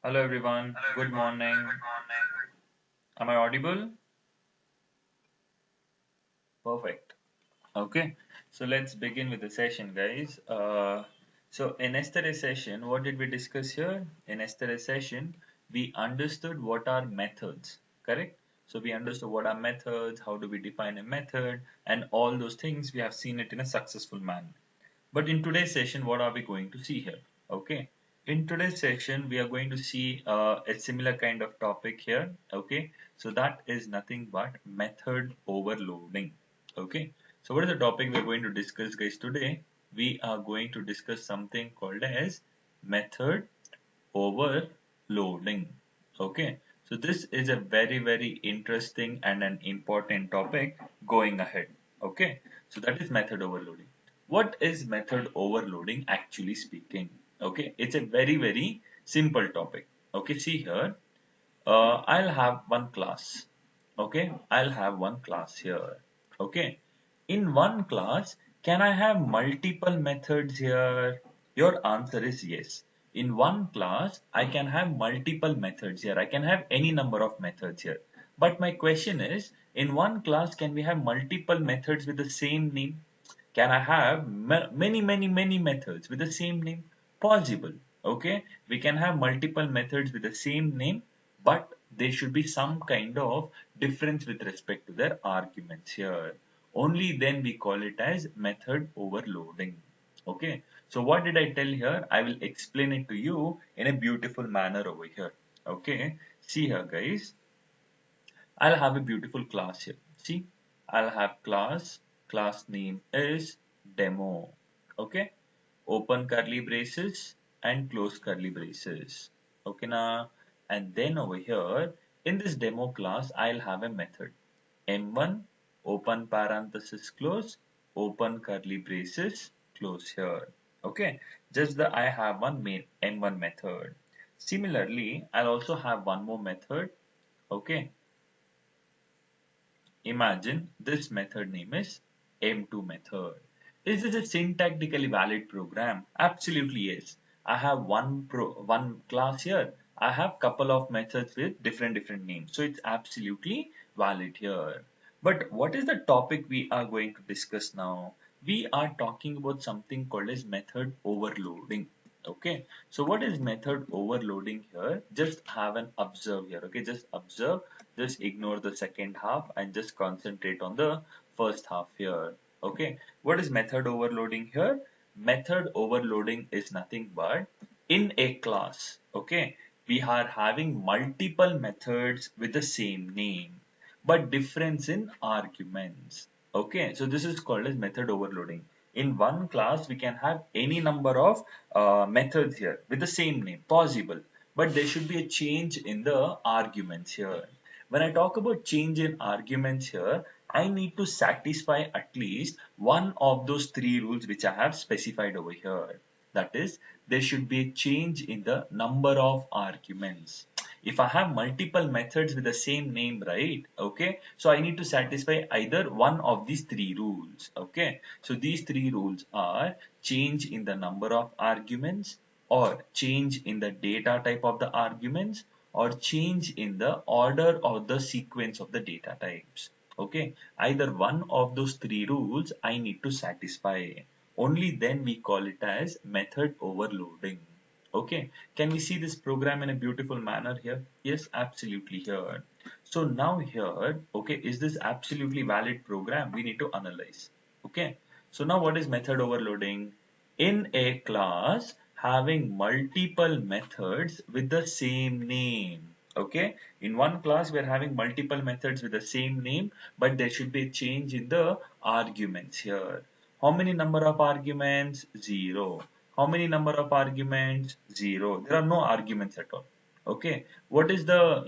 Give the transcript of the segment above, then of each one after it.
Hello everyone, good morning. Am I audible? Perfect. Okay, so let's begin with the session, guys. So in yesterday's session, what did we discuss here? In yesterday's session, we understood what are methods, correct? So we understood what are methods, how do we define a method, and all those things we have seen it in a successful manner. But in today's session, what are we going to see here? Okay. In today's session, we are going to see a similar kind of topic here. Okay. So that is nothing but method overloading. Okay. So what is the topic we are going to discuss, guys, today? We are going to discuss something called as method overloading. Okay. So this is a very interesting and an important topic going ahead. Okay. So that is method overloading. What is method overloading actually speaking? Okay. It's a very simple topic. Okay. See here. I'll have one class. Okay. I'll have one class here. Okay. In one class, can I have multiple methods here? Your answer is yes. In one class, I can have multiple methods here. I can have any number of methods here. But my question is, in one class, can we have multiple methods with the same name? Can I have many methods with the same name? Possible. Okay. We can have multiple methods with the same name, but there should be some kind of difference with respect to their arguments here. Only then we call it as method overloading. Okay. So what did I tell here? I will explain it to you in a beautiful manner over here. Okay. See here, guys. I'll have a beautiful class here. See, I'll have class name is demo. Okay, open curly braces and close curly braces. Okay, now, and then over here in this demo class, I'll have a method M1 open parenthesis close, open curly braces, close here. Okay, just the I have one main M1 method. Similarly, I'll also have one more method. Okay, imagine this method name is M2 method. Is this a syntactically valid program? Absolutely yes. I have one class here. I have couple of methods with different names. So it's absolutely valid here. But what is the topic we are going to discuss now? We are talking about something called as method overloading. Okay, so what is method overloading here? Just have an observe here. Okay, just observe, just ignore the second half and just concentrate on the first half here. Okay, what is method overloading here? Method overloading is nothing but in a class. Okay, we are having multiple methods with the same name but difference in arguments. Okay, so this is called as method overloading. In one class, we can have any number of methods here with the same name, possible, but there should be a change in the arguments here. When I talk about change in arguments here, I need to satisfy at least one of those three rules which I have specified over here. That is, there should be a change in the number of arguments. If I have multiple methods with the same name, right? Okay, so I need to satisfy either one of these three rules. Okay, so these three rules are change in the number of arguments, or change in the data type of the arguments, or change in the order or the sequence of the data types. Okay, either one of those three rules I need to satisfy. Only then we call it as method overloading. Okay, can we see this program in a beautiful manner here? Yes, absolutely here. So now here, okay, is this absolutely valid program? We need to analyze. Okay, so now what is method overloading? In a class having multiple methods with the same name. Okay, in one class we are having multiple methods with the same name, but there should be a change in the arguments here. How many number of arguments? 0. How many number of arguments? 0. There are no arguments at all. Okay. What is the,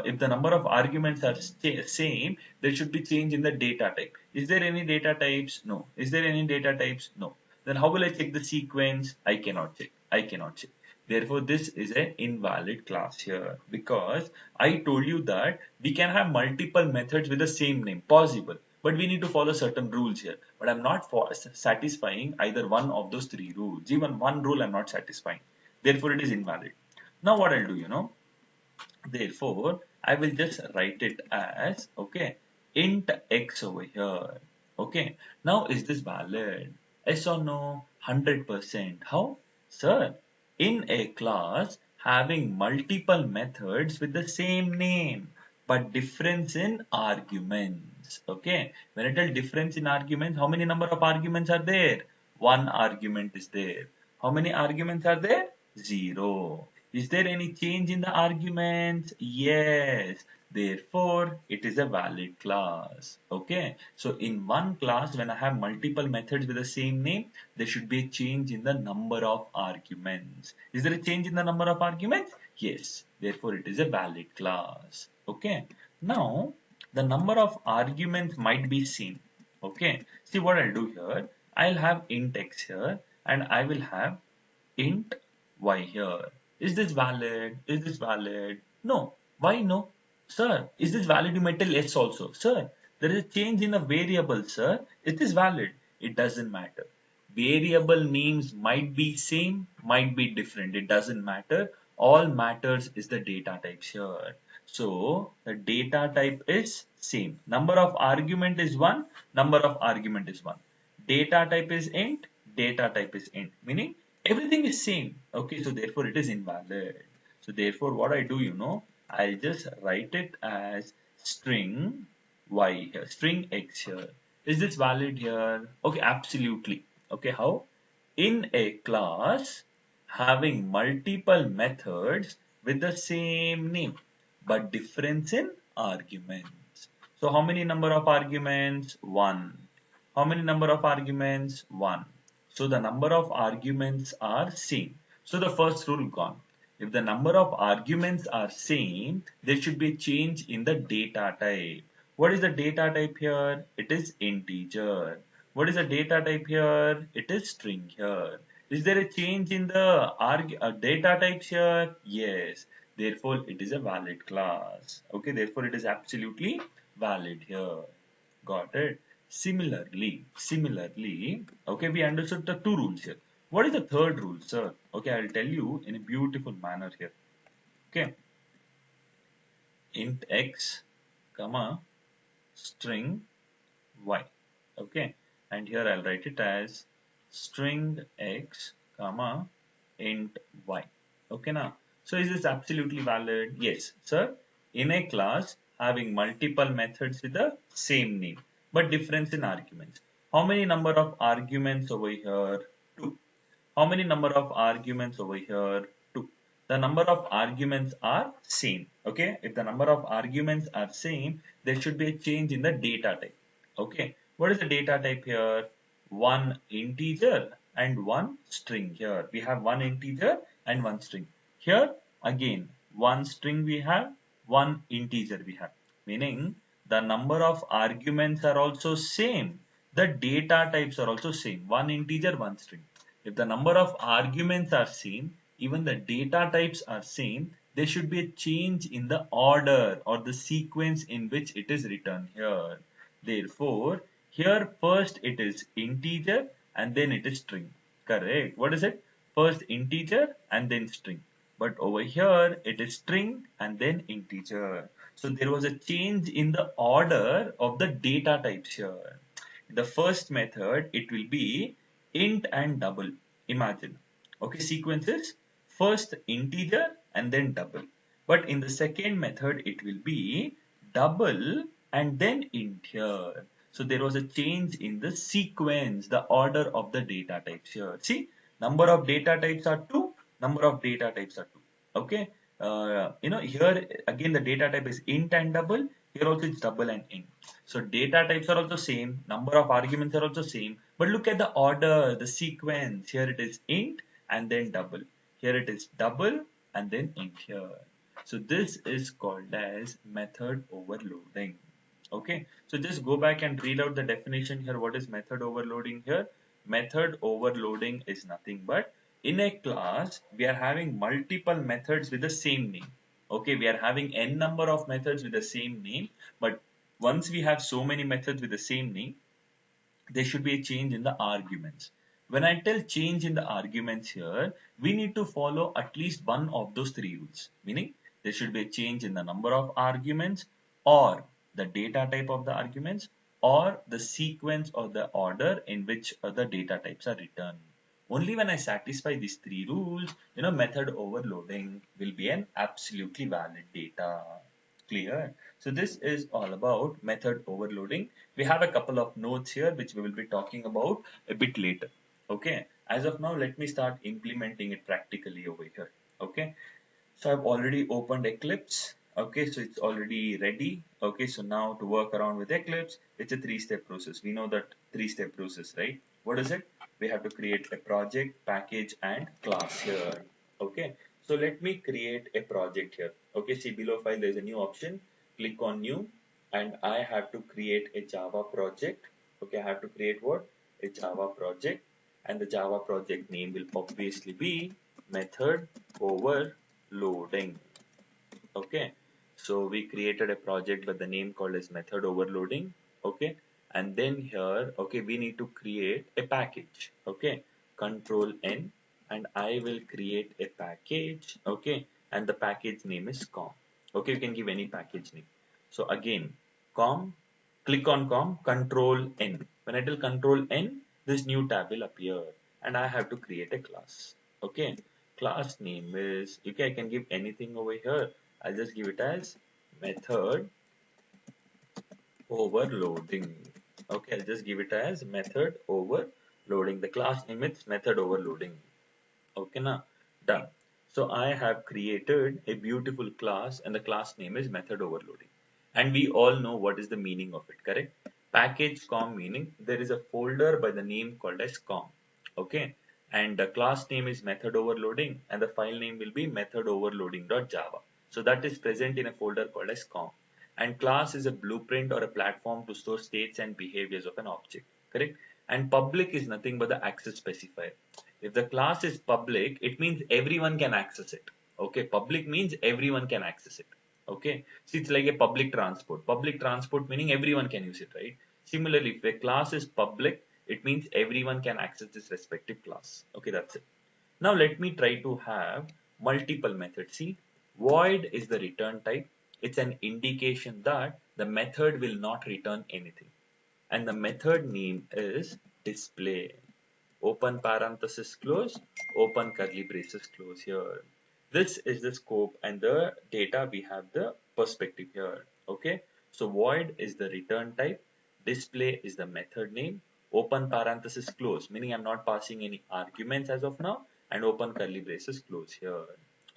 if the number of arguments are same, there should be change in the data type. Is there any data types? No. Is there any data types? No. Then how will I check the sequence? I cannot check. I cannot check. Therefore, this is an invalid class here because I told you that we can have multiple methods with the same name, possible, but we need to follow certain rules here. But I'm not satisfying either one of those three rules. Even one rule I'm not satisfying. Therefore, it is invalid. Now what I'll do, therefore, I will just write it as, okay, int x over here. Okay. Now, is this valid? Yes or no? 100%. How? Sir, in a class having multiple methods with the same name, but difference in arguments. Okay. When I tell difference in arguments, how many number of arguments are there? One argument is there. How many arguments are there? Zero. Is there any change in the arguments? Yes. Therefore, it is a valid class. Okay. So in one class, when I have multiple methods with the same name, there should be a change in the number of arguments. Is there a change in the number of arguments? Yes. Therefore, it is a valid class. Okay. Now, the number of arguments might be same. Okay. See what I'll do here. I'll have int x here and I will have int y here. Is this valid? Is this valid? No. Why no? Sir, is this valid? You might tell yes also. Sir, there is a change in a variable, sir. It is valid. It doesn't matter. Variable names might be same, might be different. It doesn't matter. All matters is the data type here. So the data type is same. Number of argument is 1. Number of argument is 1. Data type is int. Data type is int. Meaning everything is same. Okay, so therefore it is invalid. So therefore what I do, I'll just write it as string y here, string x here. Is this valid here? Okay, absolutely. Okay, how? In a class having multiple methods with the same name but difference in arguments. So how many number of arguments? 1. How many number of arguments? 1. So the number of arguments are same. So the first rule gone. If the number of arguments are same, there should be a change in the data type. What is the data type here? It is integer. What is the data type here? It is string here. Is there a change in the data types here? Yes. Therefore, it is a valid class. Okay, therefore it is absolutely valid here. Got it? Similarly, okay, we understood the two rules here. What is the third rule, sir? Okay, I'll tell you in a beautiful manner here. Okay, int x, comma, string y. Okay, and here I'll write it as string x, comma, int y. Okay, now, so is this absolutely valid? Yes, sir. In a class having multiple methods with the same name but difference in arguments. How many number of arguments over here? 2. How many number of arguments over here? 2. The number of arguments are same. Okay, if the number of arguments are same, there should be a change in the data type. Okay, what is the data type here? One integer and one string here. We have one integer and one string. Here again, one string we have, one integer we have. Meaning the number of arguments are also same. The data types are also same. One integer, one string. If the number of arguments are same, even the data types are same, there should be a change in the order or the sequence in which it is written here. Therefore, here first it is integer and then it is string. Correct. What is it? First integer and then string. But over here it is string and then integer. So there was a change in the order of the data types here. The first method, it will be int and double. Imagine. Okay, sequences. First integer and then double. But in the second method, it will be double and then int here. So there was a change in the sequence, the order of the data types here. See, number of data types are 2, number of data types are 2. Okay, here again the data type is int and double. Here also it's double and int. So data types are also same, number of arguments are also same, but look at the order, the sequence. Here it is int and then double. Here it is double and then int here. So this is called as method overloading. Okay, so just go back and read out the definition here. What is method overloading here? Method overloading is nothing but in a class we are having multiple methods with the same name. Okay, we are having n number of methods with the same name, but once we have so many methods with the same name, there should be a change in the arguments. When I tell change in the arguments here, we need to follow at least one of those three rules, meaning there should be a change in the number of arguments or the data type of the arguments or the sequence or the order in which the data types are written. Only when I satisfy these three rules, method overloading will be an absolutely valid data. Clear? So this is all about method overloading. We have a couple of notes here which we will be talking about a bit later. Okay. As of now, let me start implementing it practically over here. Okay. So I've already opened Eclipse. Okay, so it's already ready. Okay, so now to work around with Eclipse, it's a three-step process. We know that three-step process, right? What is it? We have to create a project, package, and class here. Okay, so let me create a project here. Okay, see below file, there's a new option. Click on new, and I have to create a Java project. Okay, I have to create what? A Java project, and the Java project name will obviously be method overloading. Okay, so we created a project with the name called as method overloading. Okay, and then here, okay, we need to create a package. Okay, control N, and I will create a package. Okay, and the package name is com. Okay, you can give any package name. So again, com, click on com, control N. When I tell control N, this new tab will appear, and I have to create a class. Okay, class name is, okay, I can give anything over here. I'll just give it as method overloading. Okay, I'll just give it as method overloading. The class name is method overloading. Okay, now done. So I have created a beautiful class, and the class name is method overloading. And we all know what is the meaning of it, correct? Package com meaning there is a folder by the name called as com. Okay, and the class name is method overloading, and the file name will be method overloading.java. So that is present in a folder called as com. And class is a blueprint or a platform to store states and behaviors of an object, correct? And public is nothing but the access specifier. If the class is public, it means everyone can access it. Okay, public means everyone can access it. Okay, so it's like a public transport. Public transport meaning everyone can use it, right? Similarly, if a class is public, it means everyone can access this respective class. Okay, that's it. Now let me try to have multiple methods. See, void is the return type. It's an indication that the method will not return anything. And the method name is display. Open parenthesis close, open curly braces close here. This is the scope and the data, we have the perspective here. Okay, so void is the return type, display is the method name, open parenthesis close meaning I'm not passing any arguments as of now, and open curly braces close here.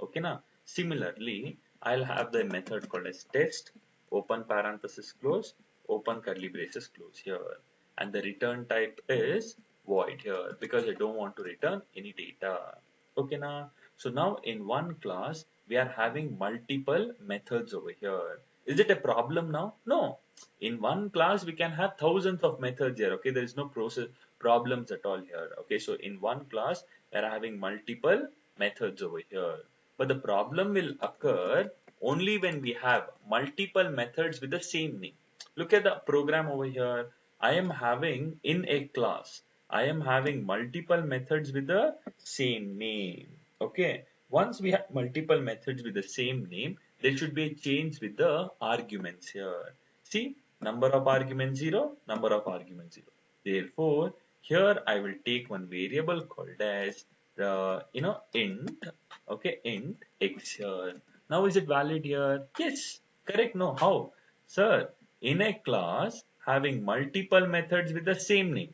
Okay, now similarly I'll have the method called as test, open parenthesis close, open curly braces close here, and the return type is void here because I don't want to return any data. Okay, now so now in one class we are having multiple methods over here. Is it a problem now? No. In one class we can have thousands of methods here. Okay, there is no process problems at all here. Okay, so in one class we are having multiple methods over here. But the problem will occur only when we have multiple methods with the same name. Look at the program over here. I am having in a class, I am having multiple methods with the same name. Okay. Once we have multiple methods with the same name, there should be a change with the arguments here. See, number of arguments 0, number of arguments 0. Therefore, here I will take one variable called as int. Okay, int x here. Now is it valid here? Yes. Correct. No. How? Sir, in a class having multiple methods with the same name.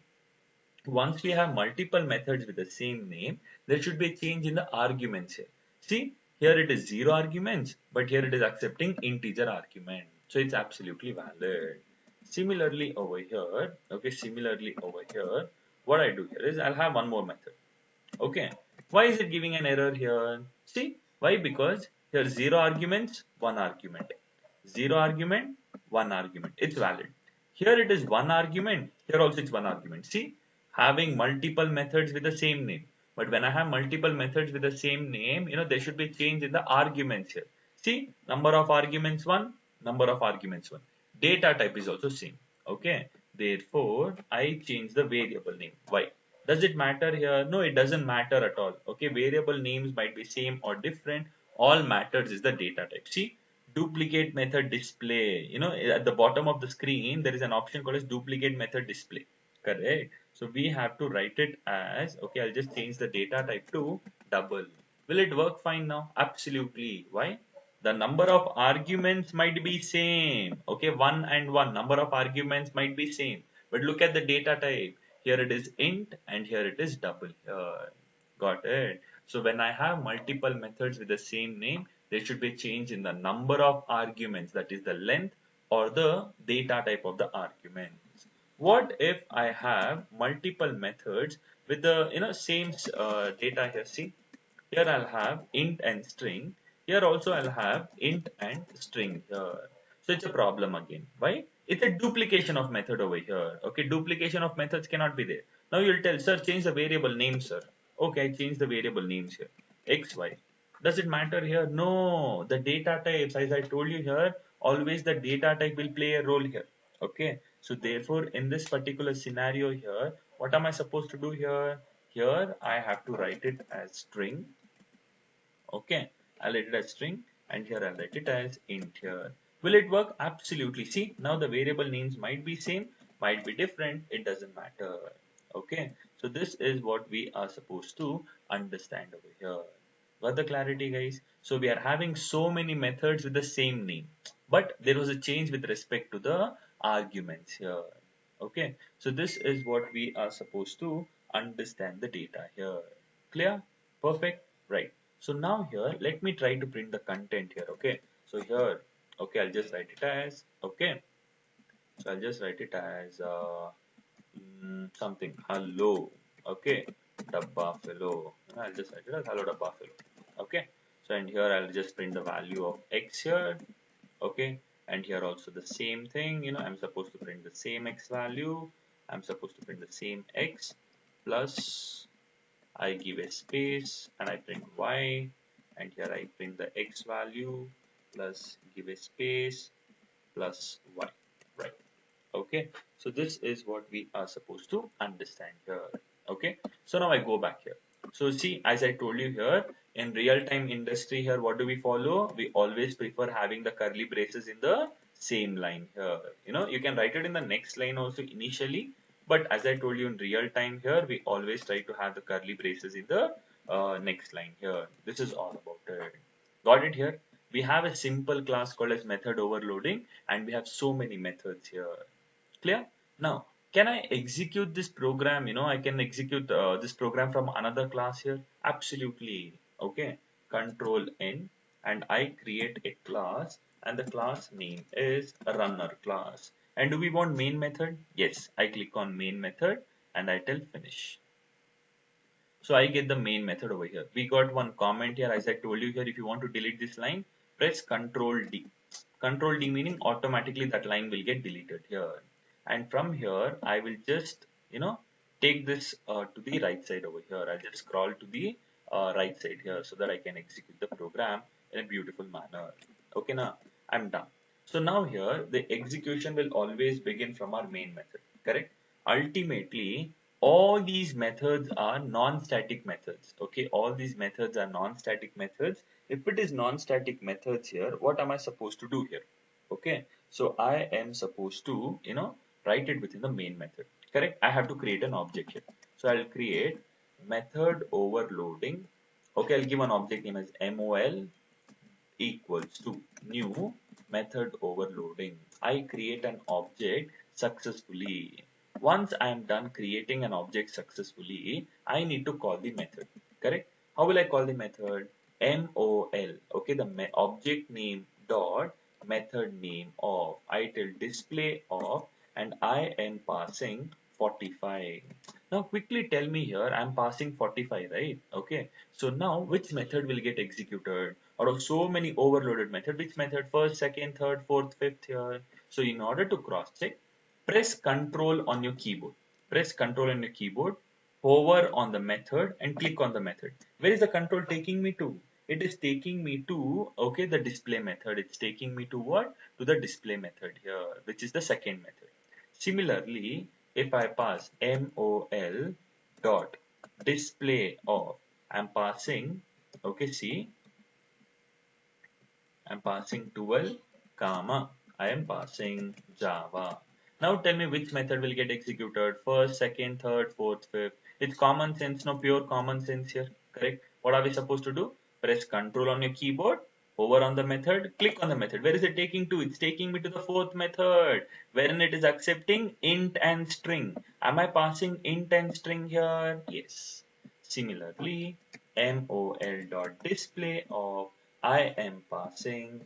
Once we have multiple methods with the same name, there should be a change in the arguments here. See, here it is 0 arguments, but here it is accepting integer argument. So it's absolutely valid. Similarly over here, okay, similarly over here, what I do here is I'll have one more method. Okay, why is it giving an error here? See, why? Because here 0 arguments, 1 argument. 0 argument, 1 argument. It's valid. Here it is 1 argument, here also it's 1 argument. See, having multiple methods with the same name. But when I have multiple methods with the same name, there should be a change in the arguments here. See, number of arguments 1, number of arguments 1. Data type is also same. Okay, therefore I change the variable name. Why? Does it matter here? No, it doesn't matter at all. Okay, variable names might be same or different. All matters is the data type. See, duplicate method display. At the bottom of the screen, there is an option called as duplicate method display. Correct. So we have to write it as, okay, I'll just change the data type to double. Will it work fine now? Absolutely. Why? The number of arguments might be same. Okay, 1 and 1. Number of arguments might be same. But look at the data type. Here it is int and here it is double. Got it. So when I have multiple methods with the same name, there should be a change in the number of arguments, that is the length or the data type of the arguments. What if I have multiple methods with the same data here? See, here I'll have int and string. Here also I'll have int and string here. So it's a problem again. Why? It's a duplication of method over here. Okay, duplication of methods cannot be there. Now you'll tell, sir, change the variable name, sir. Okay, I change the variable names here. X, Y. Does it matter here? No. The data types, as I told you here, always the data type will play a role here. Okay. So therefore, in this particular scenario here, what am I supposed to do here? Here I have to write it as string. Okay, I'll write it as string and here I'll write it as int here. Will it work? Absolutely. See, now the variable names might be same, might be different, it doesn't matter. Okay, so this is what we are supposed to understand over here. Got the clarity, guys? So we are having so many methods with the same name, but there was a change with respect to the arguments here. Okay, so this is what we are supposed to understand the data here. Clear? Perfect? Right. So now here, let me try to print the content here. Okay. So here, okay, I'll just write it as, okay. So I'll just write it as something, hello. Okay. Dabba fellow. I'll just write it as hello dabba fellow. Okay. So and here I'll just print the value of x here. Okay. And here also the same thing, I'm supposed to print the same x value. I'm supposed to print the same x plus I give a space and I print y, and here I print the x value plus give a space plus y, right? Okay, so this is what we are supposed to understand here. Okay, so now I go back here. So see, as I told you here, in real-time industry here, what do we follow? We always prefer having the curly braces in the same line here. You can write it in the next line also initially, but as I told you in real time here, we always try to have the curly braces in the next line here. This is all about it. Got it here? We have a simple class called as method overloading, and we have so many methods here. Clear? Now, can I execute this program? I can execute this program from another class here. Absolutely. Okay. Control N, and I create a class, and the class name is runner class. And do we want main method? Yes. I click on main method and I tell finish. So I get the main method over here. We got one comment here. As I told you here, if you want to delete this line, press Control D. Control D meaning automatically that line will get deleted here. And from here, I will just, take this to the right side over here. I'll just scroll to the right side here so that I can execute the program in a beautiful manner. Okay, now I'm done. So now here, the execution will always begin from our main method, correct? Ultimately, all these methods are non-static methods. Okay, all these methods are non-static methods. If it is non-static methods here, what am I supposed to do here? Okay, so I am supposed to, write it within the main method, correct? I have to create an object here. So I'll create method overloading. Okay, I'll give an object name as mol equals to new method overloading. I create an object successfully. Once I am done creating an object successfully, I need to call the method, correct? How will I call the method? Mol. Okay, the object name dot method name of, I tell display of, and I am passing 45. Now quickly tell me here, I'm passing 45, right? Okay, so now which method will get executed? Out of so many overloaded methods, which method? First, second, third, fourth, fifth here. So in order to cross check, press Control on your keyboard. Press Control on your keyboard, hover on the method and click on the method. Where is the control taking me to? It is taking me to, okay, the display method. It's taking me to what? To the display method here, which is the second method. Similarly, if I pass mol dot display of, I'm passing, okay, see, I'm passing 12, comma, I am passing Java. Now tell me which method will get executed first, second, third, fourth, fifth. It's common sense, no, pure common sense here, correct? What are we supposed to do? Press Control on your keyboard, hover on the method, click on the method. Where is it taking to? It's taking me to the fourth method, wherein it is accepting int and string. Am I passing int and string here? Yes. Similarly, mol dot display of, I am passing,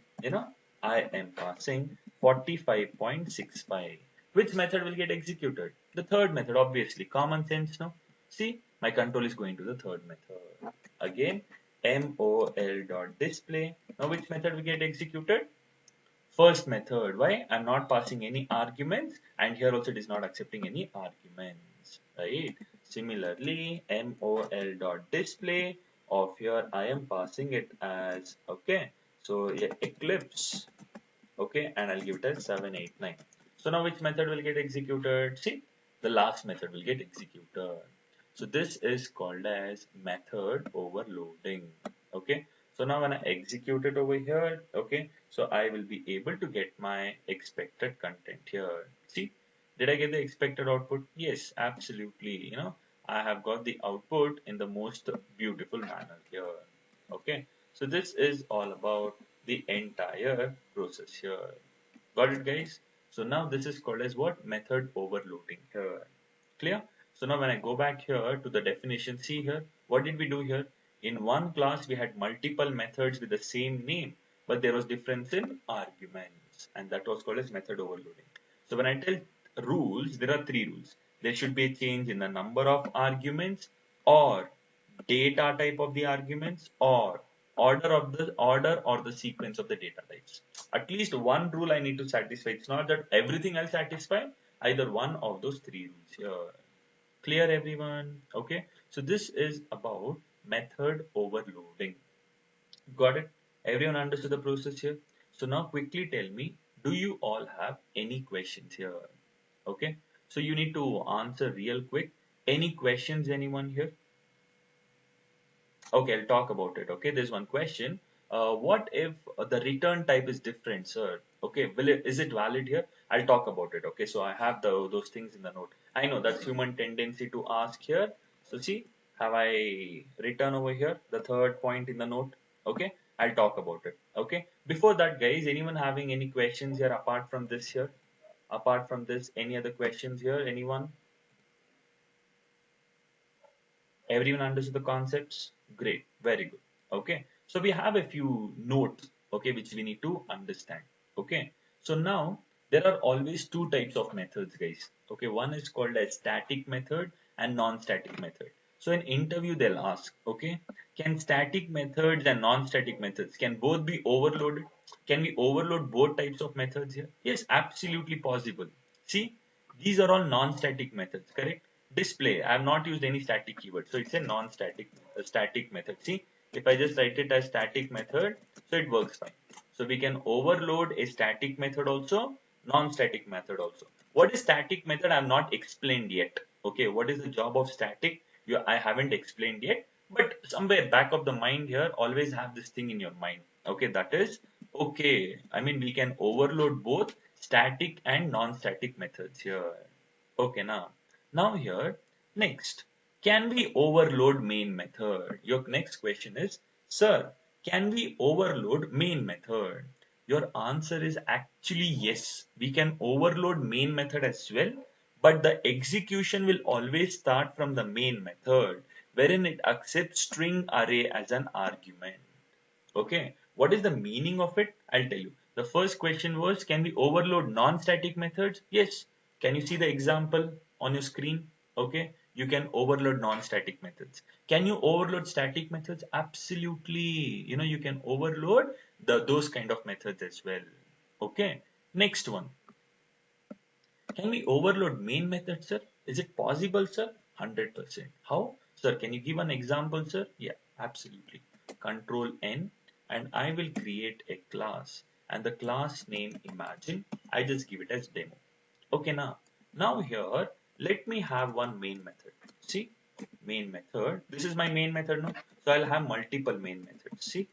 I am passing 45.65. Which method will get executed? The third method, obviously. Common sense, no? See, my control is going to the third method. Again, mol dot display. Now, which method will get executed? First method. Why? I'm not passing any arguments, and here also it is not accepting any arguments, right? Similarly, mol dot display of, here I am passing it as, okay, so yeah, Eclipse, okay, and I'll give it as 789. So now which method will get executed? See, the last method will get executed. So this is called as method overloading. Okay. So now when I execute it over here, okay, so I will be able to get my expected content here. See, did I get the expected output? Yes, absolutely. I have got the output in the most beautiful manner here. Okay. So this is all about the entire process here. Got it, guys? So now this is called as what? Method overloading here. Clear? So now when I go back here to the definition, see here, what did we do here? In one class, we had multiple methods with the same name, but there was difference in arguments, and that was called as method overloading. So when I tell rules, there are three rules. There should be a change in the number of arguments, or data type of the arguments, or order or the sequence of the data types. At least one rule I need to satisfy. It's not that everything I'll satisfy, either one of those three rules here. Clear, everyone? Okay, so this is about method overloading. Got it? Everyone understood the process here? So now quickly tell me, do you all have any questions here? Okay, so you need to answer real quick. Any questions, anyone here? Okay, I'll talk about it. Okay, there's one question. What if the return type is different, sir? Okay, is it valid here? I'll talk about it. Okay, so I have those things in the note. I know that's human tendency to ask here. So see, have I written over here the third point in the note? Okay, I'll talk about it. Okay, before that, guys, anyone having any questions here apart from this here? Apart from this, any other questions here? Anyone? Everyone understood the concepts? Great, very good. Okay, so we have a few notes, okay, which we need to understand. Okay, so now there are always two types of methods, guys. Okay, one is called a static method and non-static method. So in interview they'll ask, okay, can static methods and non-static methods can both be overloaded? Can we overload both types of methods here? Yes, absolutely possible. See, these are all non-static methods, correct? Display, I have not used any static keyword, so it's a non-static static method. See, if I just write it as static method, so it works fine. So we can overload a static method also, non-static method also. What is static method? I have not explained yet. Okay, what is the job of static? I haven't explained yet, but somewhere back of the mind here, always have this thing in your mind. Okay, that is okay. I mean, we can overload both static and non-static methods here. Okay, now here, next, can we overload main method? Your next question is, sir, can we overload main method? Your answer is actually yes. We can overload main method as well, but the execution will always start from the main method, wherein it accepts string array as an argument. Okay, what is the meaning of it? I'll tell you. The first question was, can we overload non-static methods? Yes. Can you see the example on your screen? Okay, you can overload non-static methods. Can you overload static methods? Absolutely. You can overload those kind of methods as well. Okay, next one. Can we overload main method, sir? Is it possible, sir? 100%. How? Sir, can you give an example, sir? Yeah, absolutely. Control N, and I will create a class, and the class name imagine. I just give it as demo. Okay, now here, let me have one main method. See, main method. This is my main method now. So I'll have multiple main methods. See?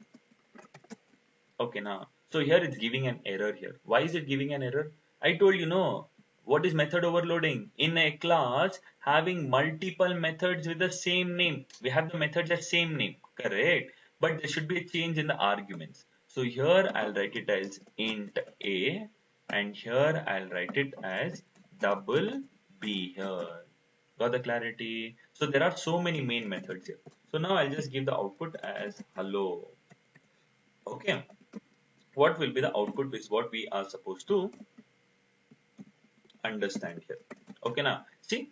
Okay, now. So here it's giving an error here. Why is it giving an error? I told you no. What is method overloading? In a class having multiple methods with the same name. We have the methods as same name. Correct. But there should be a change in the arguments. So here I'll write it as int a, and here I'll write it as double b here. Got the clarity? So there are so many main methods here. So now I'll just give the output as hello. Okay. What will be the output is what we are supposed to understand here. Okay, now see,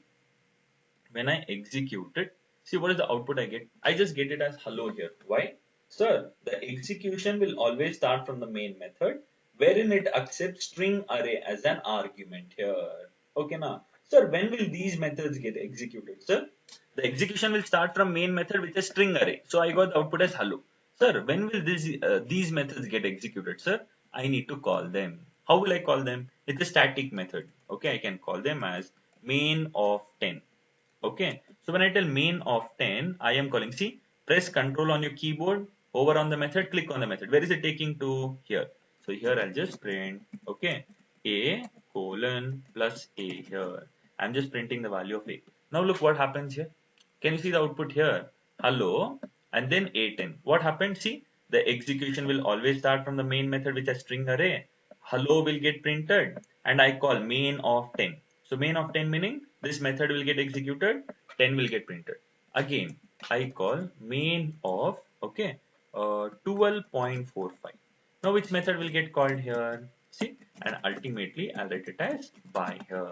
when I execute it, see what is the output I get? I just get it as hello here. Why? Sir, the execution will always start from the main method wherein it accepts string array as an argument here. Okay, now, sir, when will these methods get executed, sir? The execution will start from main method with a string array. So I got the output as hello. Sir, when will these methods get executed, sir? I need to call them. How will I call them? It's a static method. Okay, I can call them as main of 10. Okay, so when I tell main of 10, I am calling, see, press control on your keyboard, hover on the method, click on the method. Where is it taking to? Here. So here I'll just print, okay, a colon plus a here. I'm just printing the value of a. Now look what happens here. Can you see the output here? Hello, and then a10. What happened? See, the execution will always start from the main method with a string array. Hello will get printed, and I call main of 10. So main of 10 meaning this method will get executed, 10 will get printed. Again, I call main of, okay, 12.45. Now which method will get called here? See, and ultimately I'll write it as by here.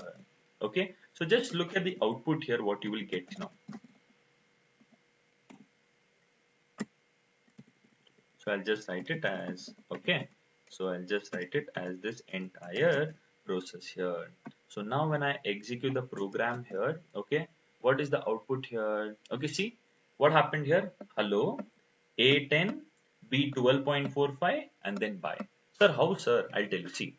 Okay, so just look at the output here, what you will get now. So I'll just write it as, okay, so I'll just write it as this entire process here. So now when I execute the program here, okay, what is the output here? Okay, see what happened here? Hello, A10, B12.45, and then by. Sir, how, sir? I'll tell you. See,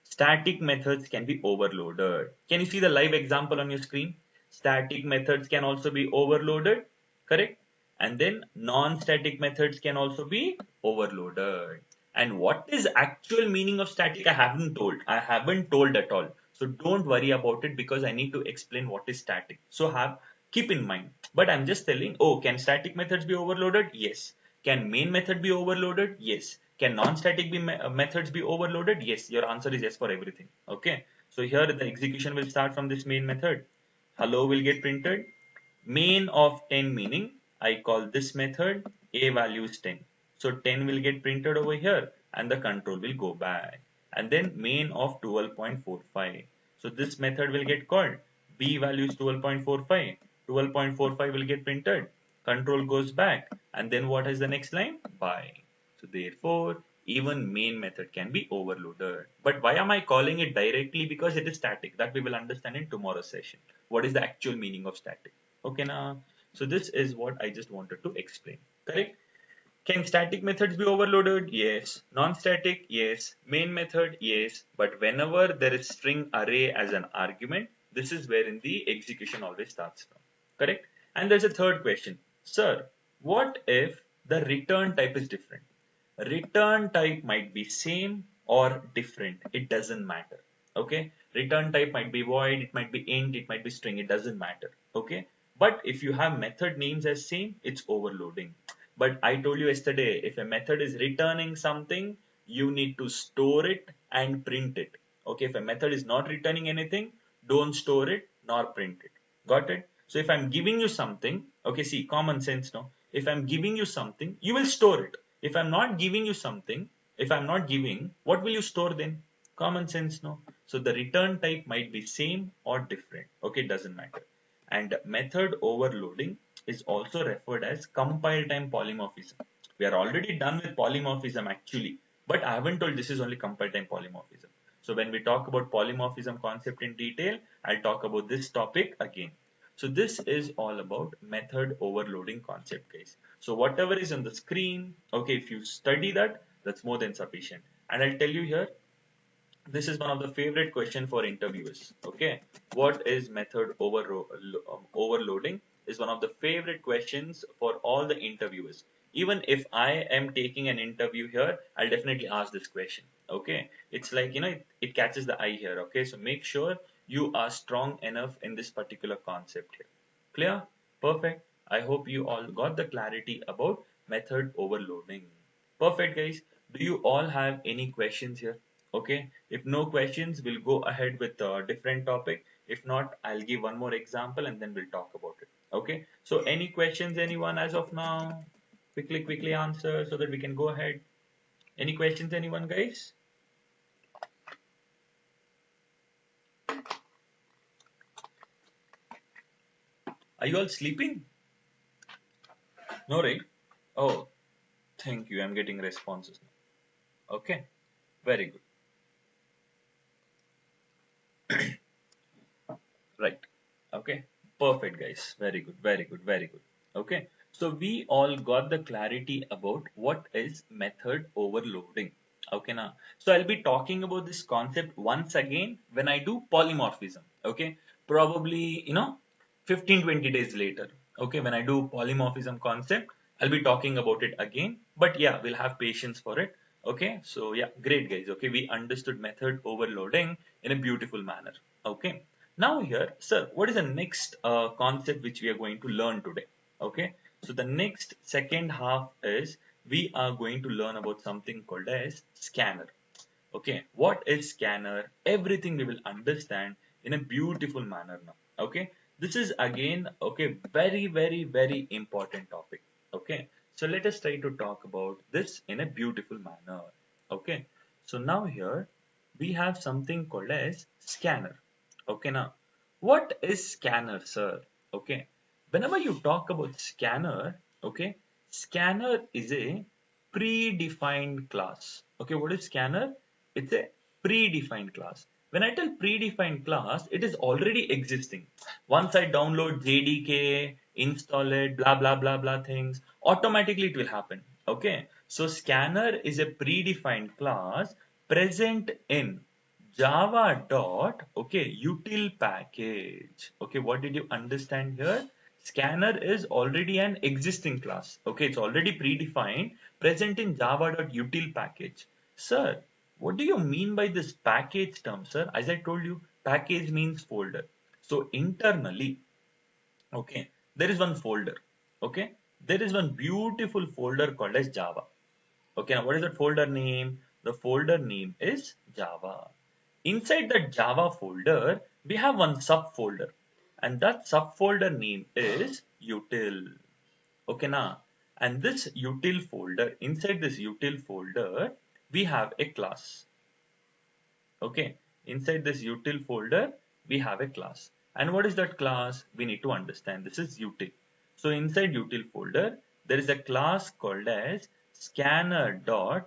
static methods can be overloaded. Can you see the live example on your screen? Static methods can also be overloaded, correct? And then non-static methods can also be overloaded. And what is actual meaning of static? I haven't told. I haven't told at all. So don't worry about it because I need to explain what is static. So keep in mind. But I'm just telling, oh, can static methods be overloaded? Yes. Can main method be overloaded? Yes. Can non-static methods be overloaded? Yes. Your answer is yes for everything. Okay. So here the execution will start from this main method. Hello will get printed. Main of 10 meaning I call this method a value is 10. So 10 will get printed over here and the control will go back. And then main of 12.45. So this method will get called b value is 12.45. 12.45 will get printed. Control goes back. And then what is the next line? By. So therefore, even main method can be overloaded. But why am I calling it directly? Because it is static. That we will understand in tomorrow's session. What is the actual meaning of static? Okay, now. So this is what I just wanted to explain. Correct? Can static methods be overloaded? Yes. Non-static? Yes. Main method? Yes. But whenever there is string array as an argument, this is wherein the execution always starts from. Correct? And there's a third question. Sir, what if the return type is different? Return type might be same or different. It doesn't matter. Okay? Return type might be void, it might be int, it might be string. It doesn't matter. Okay? But if you have method names as same, it's overloading. But I told you yesterday, if a method is returning something, you need to store it and print it. Okay, if a method is not returning anything, don't store it nor print it. Got it? So if I'm giving you something, okay, see, common sense now. If I'm giving you something, you will store it. If I'm not giving you something, if I'm not giving, what will you store then? Common sense no. So the return type might be same or different. Okay, it doesn't matter. And method overloading is also referred as compile time polymorphism. We are already done with polymorphism actually, but I haven't told this is only compile time polymorphism. So when we talk about polymorphism concept in detail, I'll talk about this topic again. So this is all about method overloading concept, guys. So whatever is on the screen, okay, if you study that, that's more than sufficient. And I'll tell you here, this is one of the favorite question for interviewers. Okay, what is method overloading? is one of the favorite questions for all the interviewers. Even if I am taking an interview here, I'll definitely ask this question. Okay, it's like, it catches the eye here. Okay, so make sure you are strong enough in this particular concept here. Clear? Perfect. I hope you all got the clarity about method overloading. Perfect, guys. Do you all have any questions here? Okay, if no questions, we'll go ahead with a different topic. If not, I'll give one more example and then we'll talk about it. Okay, so any questions, anyone as of now? Quickly answer so that we can go ahead. Any questions, anyone, guys? Are you all sleeping? No, right? Oh, thank you. I'm getting responses now. Okay, very good. Right. Okay. Perfect, guys. Very good. Very good. Very good. Okay. So we all got the clarity about what is method overloading. Okay, now. So I'll be talking about this concept once again when I do polymorphism. Okay. Probably, 15-20 days later. Okay. When I do polymorphism concept, I'll be talking about it again. But yeah, we'll have patience for it. Okay. So yeah, great, guys. Okay. We understood method overloading in a beautiful manner. Okay. Now here, sir, what is the next concept which we are going to learn today? Okay, so the next second half is we are going to learn about something called as scanner. Okay, what is scanner? Everything we will understand in a beautiful manner now. Okay, this is again, okay, very important topic. Okay, so let us try to talk about this in a beautiful manner. Okay, so now here we have something called as scanner. Okay, now what is scanner, sir? Okay, whenever you talk about scanner, okay, scanner is a predefined class. Okay, what is scanner? It's a predefined class. When I tell predefined class, it is already existing. Once I download JDK, install it, blah blah blah blah things, automatically it will happen. Okay, so scanner is a predefined class present in Java dot, okay, util package. Okay, what did you understand here? Scanner is already an existing class. Okay, it's already predefined, present in Java dot util package. Sir, what do you mean by this package term, sir? As I told you, package means folder. So internally, okay, there is one folder. Okay, there is one beautiful folder called as Java. Okay, now what is that folder name? The folder name is Java. Inside that Java folder, we have one subfolder, and that subfolder name is util. Okay, now, and this util folder, inside this util folder, we have a class. Okay, inside this util folder, we have a class. And what is that class? We need to understand. This is util. So inside util folder, there is a class called as scanner.java.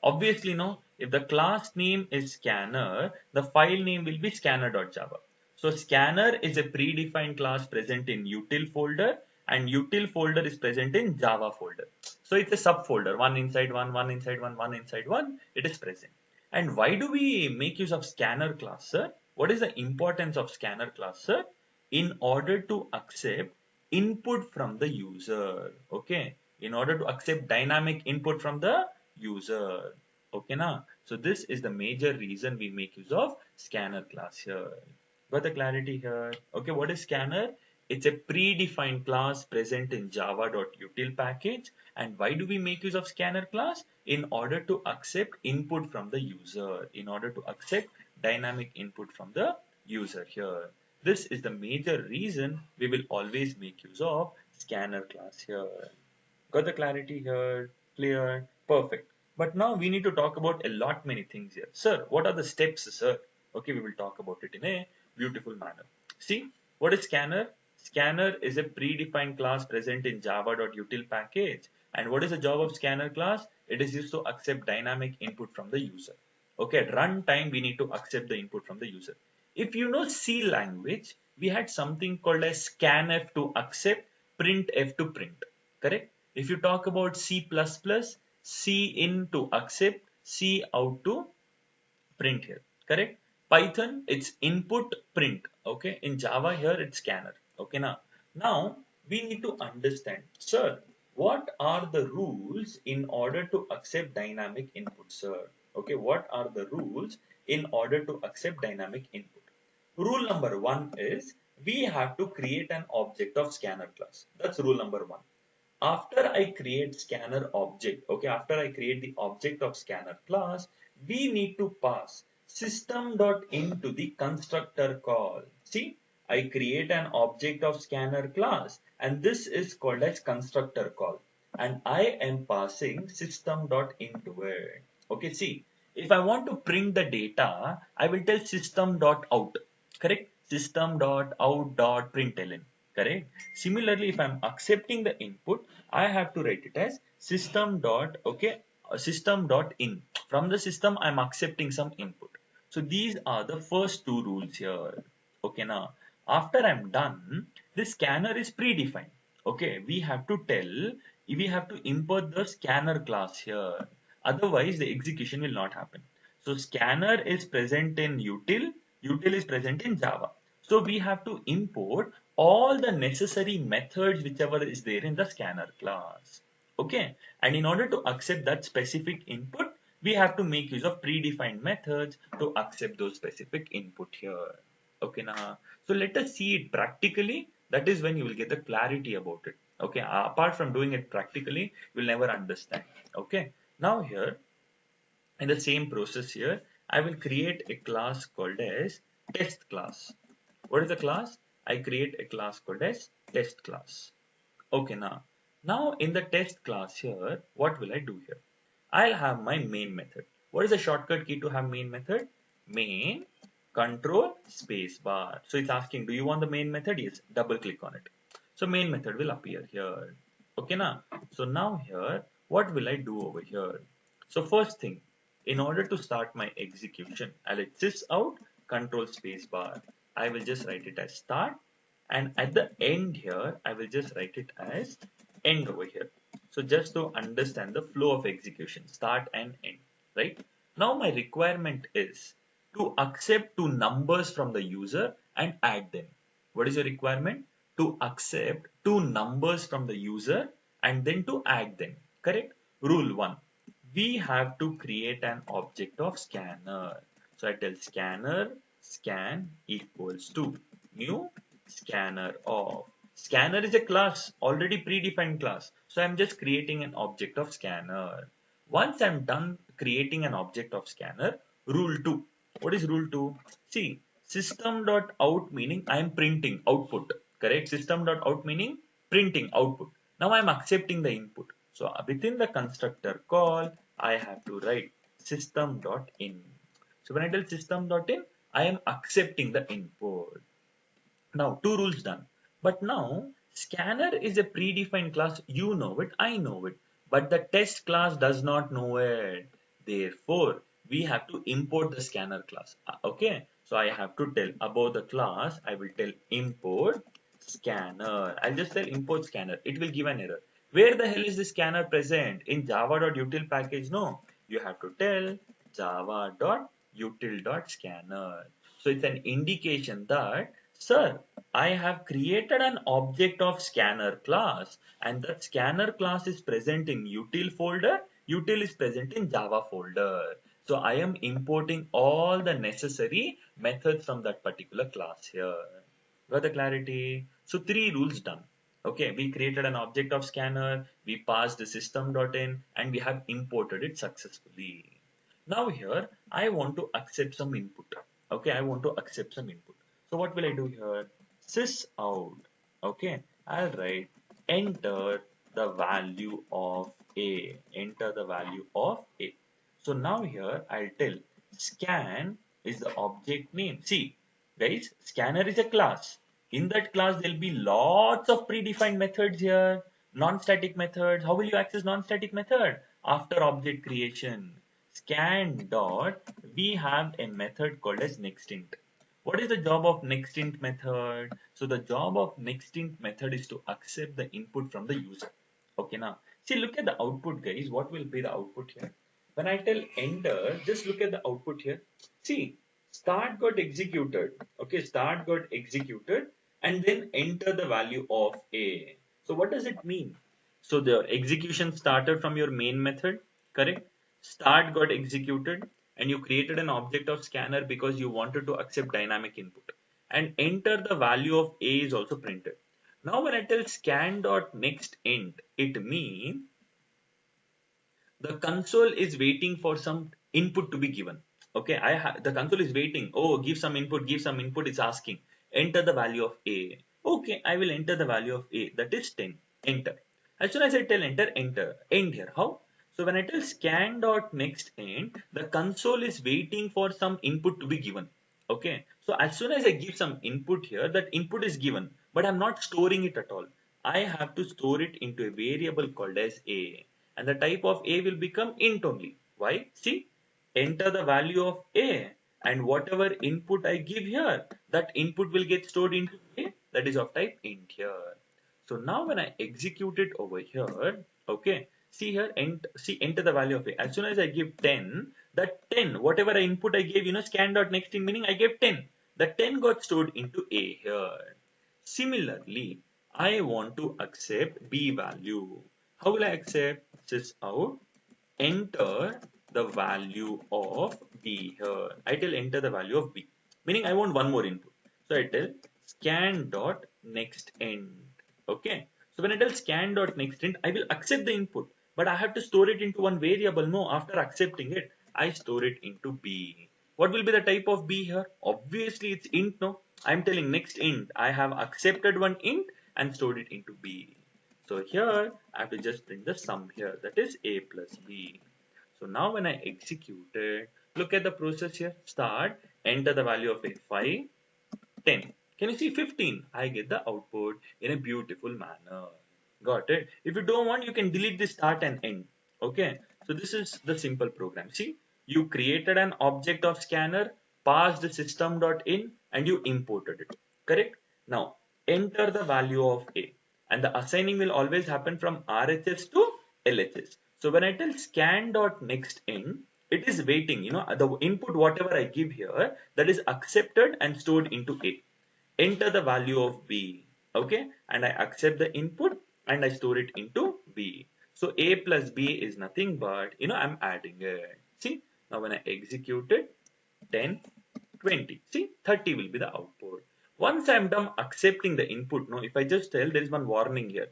Obviously, no, if the class name is scanner, the file name will be scanner.java. So scanner is a predefined class present in util folder, and util folder is present in Java folder. So it's a subfolder, one inside one, one inside one, one inside one, it is present. And why do we make use of scanner class, sir? What is the importance of scanner class, sir? In order to accept input from the user. Okay. In order to accept dynamic input from the user. Okay, now. So this is the major reason we make use of scanner class here. Got the clarity here? Okay, what is scanner? It's a predefined class present in java.util package. And why do we make use of scanner class? In order to accept input from the user, in order to accept dynamic input from the user here. This is the major reason we will always make use of scanner class here. Got the clarity here? Clear? Perfect. But now we need to talk about a lot many things here. Sir, what are the steps, sir? Okay, we will talk about it in a beautiful manner. See, what is scanner? Scanner is a predefined class present in java.util package. And what is the job of scanner class? It is used to accept dynamic input from the user. Okay, at runtime, we need to accept the input from the user. If you know C language, we had something called as scanf to accept, printf to print. Correct? If you talk about C++, C in to accept, C out to print here. Correct? Python, it's input print. Okay. In Java here, it's scanner. Okay. Now, Now we need to understand, sir, what are the rules in order to accept dynamic input, sir? Okay, what are the rules in order to accept dynamic input? Rule number one is we have to create an object of scanner class. That's rule number one. After I create scanner object, okay, after I create the object of scanner class, we need to pass system.in to the constructor call. See, I create an object of scanner class and this is called as constructor call and I am passing system.in to it. Okay, see, if I want to print the data, I will tell system.out, correct? System.out.println, correct? Similarly, if I'm accepting the input, I have to write it as system.in. From the system, I'm accepting some input. So these are the first two rules here. Okay, now after I'm done, this scanner is predefined. Okay, we have to import the scanner class here. Otherwise, the execution will not happen. So scanner is present in util is present in Java. So we have to import all the necessary methods whichever is there in the scanner class. Okay, and in order to accept that specific input, we have to make use of predefined methods to accept those specific input here. Okay, now, so let us see it practically. That is when you will get the clarity about it. Okay, apart from doing it practically, you will never understand. Okay, now here, in the same process here, I will create a class called as test class. What is the class? I create a class called as test class. Okay, now in the test class here, what will I do here? I'll have my main method. What is the shortcut key to have main method? Main control space bar. So it's asking, do you want the main method? Yes, double click on it. So main method will appear here. Okay, now. So now here, what will I do over here? So first thing, in order to start my execution, I'll hit sys out control space bar. I will just write it as start, and at the end here, I will just write it as end over here. So just to understand the flow of execution, start and end, right? Now my requirement is to accept two numbers from the user and add them. What is your requirement? To accept two numbers from the user and then to add them, correct? Rule 1. We have to create an object of scanner. So I tell scanner scan equals to new scanner of. Scanner is a class, already predefined class. So I'm just creating an object of scanner. Once I'm done creating an object of scanner, rule 2. What is rule 2? See, system.out meaning I'm printing output. Correct? System.out meaning printing output. Now I'm accepting the input. So within the constructor call, I have to write system.in. So when I tell system.in, I am accepting the input. Now, two rules done. But now, scanner is a predefined class. You know it, I know it. But the test class does not know it. Therefore, we have to import the scanner class. Okay. So I have to tell above the class, I will tell import scanner. I'll just tell import scanner. It will give an error. Where the hell is the scanner present? In java.util package? No. You have to tell java.util.scanner. So it's an indication that, sir, I have created an object of scanner class and that scanner class is present in util folder. Util is present in Java folder. So I am importing all the necessary methods from that particular class here. Got the clarity? So three rules done. Okay, we created an object of scanner, we passed the system.in and we have imported it successfully. Now here, I want to accept some input. Okay, I want to accept some input. So what will I do here? Sys out. Okay, I'll write enter the value of A. Enter the value of A. So now here I'll tell scan is the object name. See, guys, scanner is a class. In that class, there'll be lots of predefined methods here. Non-static methods. How will you access non-static method? After object creation. Scan dot, we have a method called as nextInt. What is the job of nextInt method? So the job of nextInt method is to accept the input from the user. Okay, now see, look at the output, guys. What will be the output here? When I tell enter, just look at the output here. See, start got executed. Okay, start got executed and then enter the value of A. So what does it mean? So the execution started from your main method, correct? Start got executed and you created an object of scanner because you wanted to accept dynamic input, and enter the value of A is also printed. Now when I tell scan dot next int, it means the console is waiting for some input to be given. Okay, the console is waiting. Oh, give some input, give some input. It's asking. Enter the value of A. Okay, I will enter the value of A. That is 10. Enter. As soon as I tell enter, enter. End here. How? So when I tell scan dot next end, the console is waiting for some input to be given. Okay. So as soon as I give some input here, that input is given, but I'm not storing it at all. I have to store it into a variable called as A, and the type of A will become int only. Why? See, enter the value of A, and whatever input I give here, that input will get stored into A, that is of type int here. So now when I execute it over here, okay, see here, enter the value of A. As soon as I give 10, that 10, whatever input I gave, scan dot next in, meaning I gave 10. The 10 got stored into A here. Similarly, I want to accept B value. How will I accept? Sys out, enter the value of B here. I tell enter the value of B, meaning I want one more input. So I tell scan dot next end. Okay. So when I tell scan dot next end, I will accept the input, but I have to store it into one variable. No, after accepting it, I store it into B. What will be the type of B here? Obviously, it's int. No, I'm telling next int. I have accepted one int and stored it into B. So here I have to just print the sum here, that is A plus B. So now when I execute it, look at the process here. Start, enter the value of A 5, 10. Can you see 15? I get the output in a beautiful manner. Got it? If you don't want, you can delete the start and end. Okay. So this is the simple program. See, you created an object of scanner, passed the system.in, and you imported it. Correct? Now, enter the value of A. And the assigning will always happen from RHS to LHS. So when I tell scan.next in, it is waiting, the input whatever I give here, that is accepted and stored into A. Enter the value of B, okay, and I accept the input and I store it into B. So A plus B is nothing but, I'm adding it. See, now when I execute it, 10, 20, see, 30 will be the output. Once I'm done accepting the input, no, if I just tell, there is one warning here.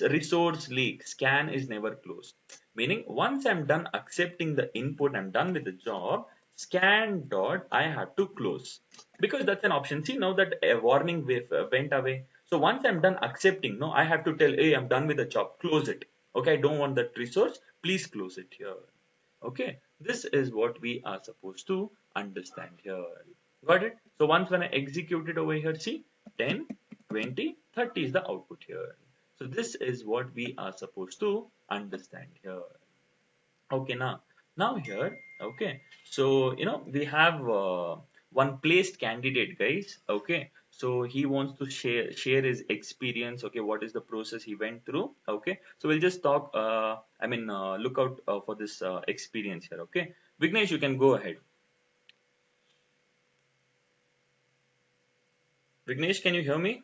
Resource leak, scan is never closed. Meaning once I'm done accepting the input, I'm done with the job, scan dot, I have to close. Because that's an option. See, now that a warning went away. So once I'm done accepting, no, I have to tell, hey, I'm done with the job, close it. Okay, I don't want that resource, please close it here. Okay, this is what we are supposed to understand here. Got it? So once when I execute it over here, see, 10, 20, 30 is the output here. So this is what we are supposed to understand here. Okay, now here, okay, so we have one placed candidate, guys. Okay, so he wants to share his experience. Okay, what is the process he went through? Okay, so we'll just talk, look out for this experience here. Okay, Vignesh, you can go ahead. Vignesh, can you hear me?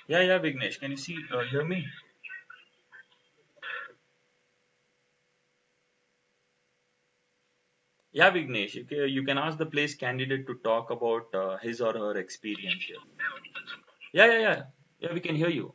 Yeah, Vignesh, can you hear me? Yeah, Vignesh, you can ask the place candidate to talk about his or her experience here. Yeah, we can hear you.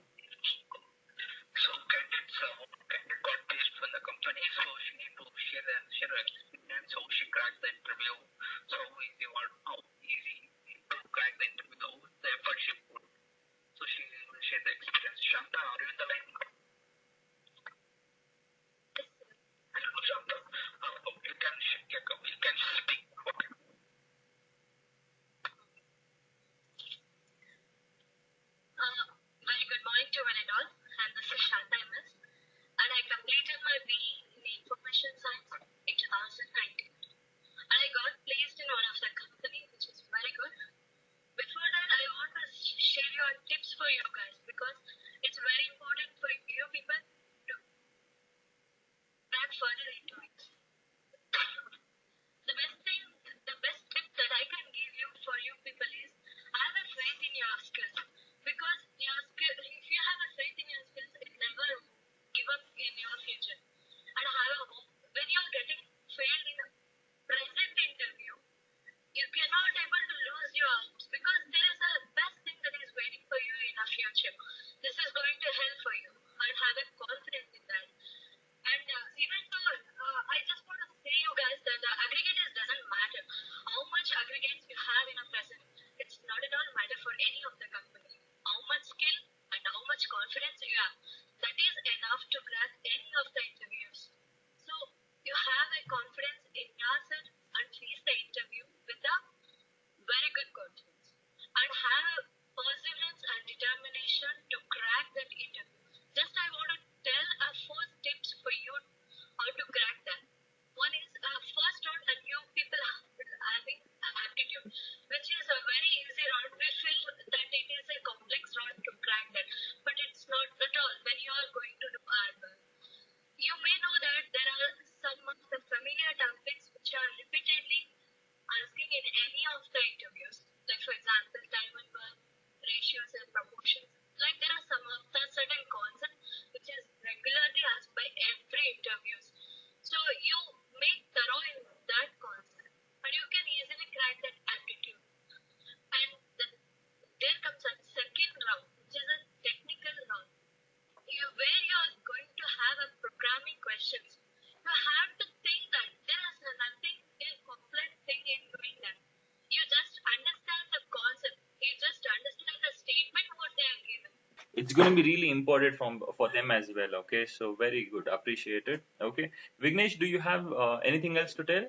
it's going to be really important for them as well. Okay, so very good, appreciate it. Okay, Vignesh, do you have anything else to tell?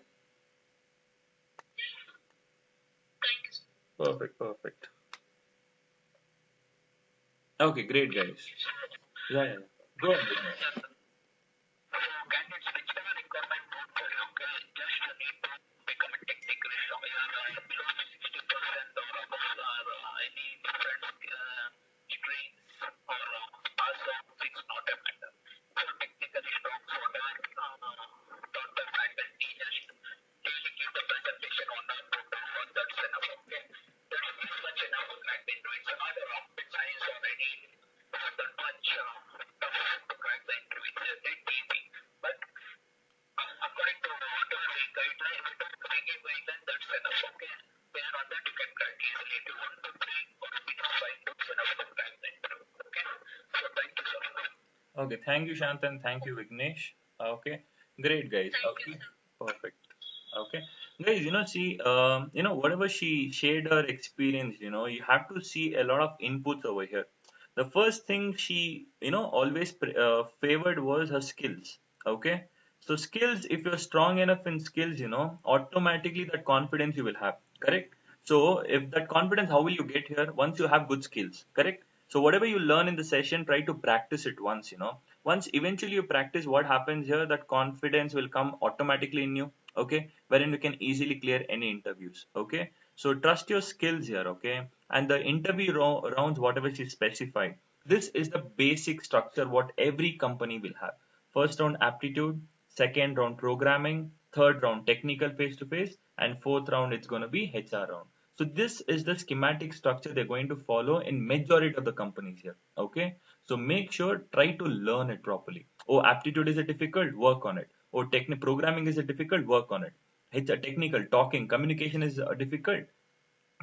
Perfect, perfect. Okay, great guys. Yeah, yeah, yeah. Go ahead, Vignesh. Okay, thank you, Shantan. Thank you, Vignesh. Okay, great, guys. Okay, perfect. Okay, guys, see, whatever she shared her experience, you have to see a lot of inputs over here. The first thing she, always favored was her skills. Okay, so skills, if you're strong enough in skills, automatically that confidence you will have. Correct. So if that confidence, how will you get here? Once you have good skills. Correct. So whatever you learn in the session, try to practice it once, Once eventually you practice, what happens here, that confidence will come automatically in you, okay? Wherein you can easily clear any interviews, okay? So trust your skills here, okay? And the interview rounds, whatever she specified, this is the basic structure what every company will have. First round aptitude, second round programming, third round technical face to face, and fourth round it's going to be HR round. So this is the schematic structure they're going to follow in majority of the companies here. Okay. So make sure, try to learn it properly. Oh, aptitude is a difficult, work on it. Oh, programming is a difficult, work on it. HR technical, talking, communication is difficult,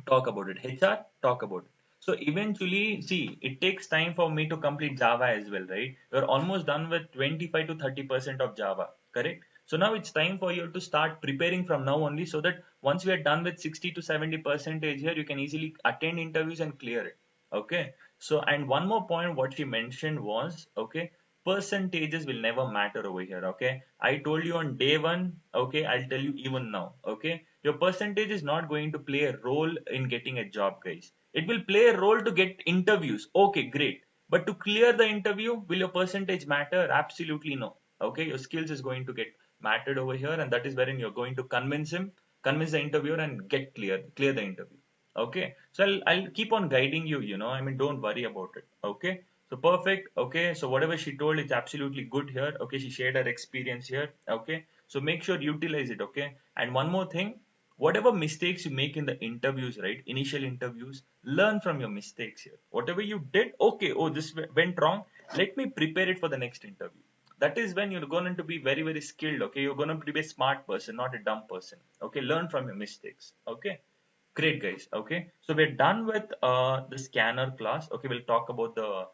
talk about it. HR, talk about it. So eventually, see, it takes time for me to complete Java as well, right? We're almost done with 25 to 30% of Java, correct? So now it's time for you to start preparing from now only, so that once we are done with 60 to 70 percentage here, you can easily attend interviews and clear it. Okay. So, and one more point, what she mentioned was, okay, percentages will never matter over here. Okay. I told you on day one, okay, I'll tell you even now. Okay. Your percentage is not going to play a role in getting a job, guys. It will play a role to get interviews. Okay, great. But to clear the interview, will your percentage matter? Absolutely no. Okay, your skills is going to get mattered over here, and that is wherein you're going to convince the interviewer and clear the interview. Okay, so I'll keep on guiding you, I mean, don't worry about it. Okay, so perfect. Okay, so whatever she told, it's absolutely good here. Okay, she shared her experience here. Okay, so make sure utilize it. Okay, and one more thing, whatever mistakes you make in the interviews, right? Initial interviews, learn from your mistakes here. Whatever you did, okay, oh, this went wrong. Let me prepare it for the next interview. That is when you're going to be very, very skilled. Okay, you're going to be a smart person, not a dumb person. Okay, learn from your mistakes. Okay. Great, guys. Okay, so we're done with the scanner class. Okay, we'll talk about the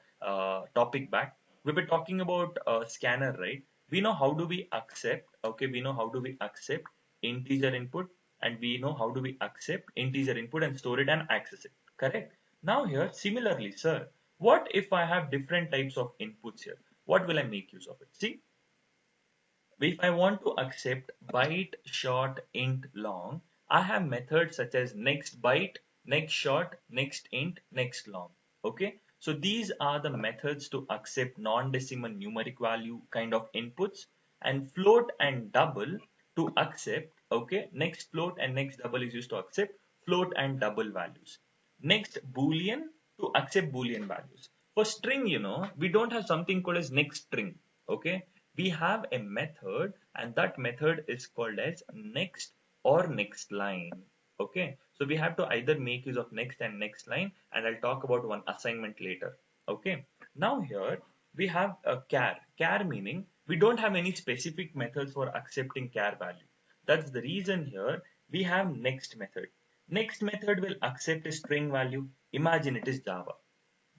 topic back. We were talking about scanner, right? We know how do we accept. Okay, we know how do we accept integer input, and we know how do we accept integer input and store it and access it. Correct. Now here, similarly, sir, what if I have different types of inputs here? What will I make use of it? See, if I want to accept byte, short, int, long, I have methods such as next byte, next short, next int, next long. Okay. So these are the methods to accept non-decimal numeric value kind of inputs, and float and double to accept. Okay. Next float and next double is used to accept float and double values. Next boolean to accept boolean values. For string, we don't have something called as next string. Okay, we have a method, and that method is called as next or next line. Okay, so we have to either make use of next and next line, and I'll talk about one assignment later. Okay, now here we have a char meaning we don't have any specific methods for accepting char value. That's the reason here we have next method. Next method will accept a string value. Imagine it is Java.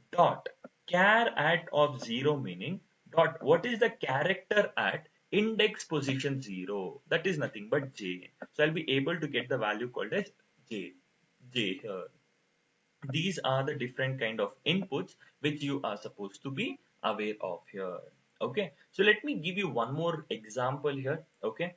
Dot char at of 0 meaning dot, what is the character at index position 0? That is nothing but j. So I'll be able to get the value called as j here. These are the different kind of inputs which you are supposed to be aware of here. Okay, so let me give you one more example here. Okay,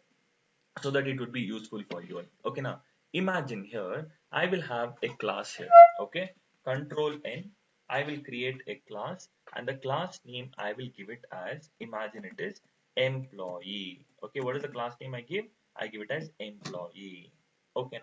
so that it would be useful for you all. Okay, now imagine here I will have a class here. Okay, control N. I will create a class and the class name I will give it as, imagine it is employee. Okay, what is the class name I give? I give it as employee. Okay,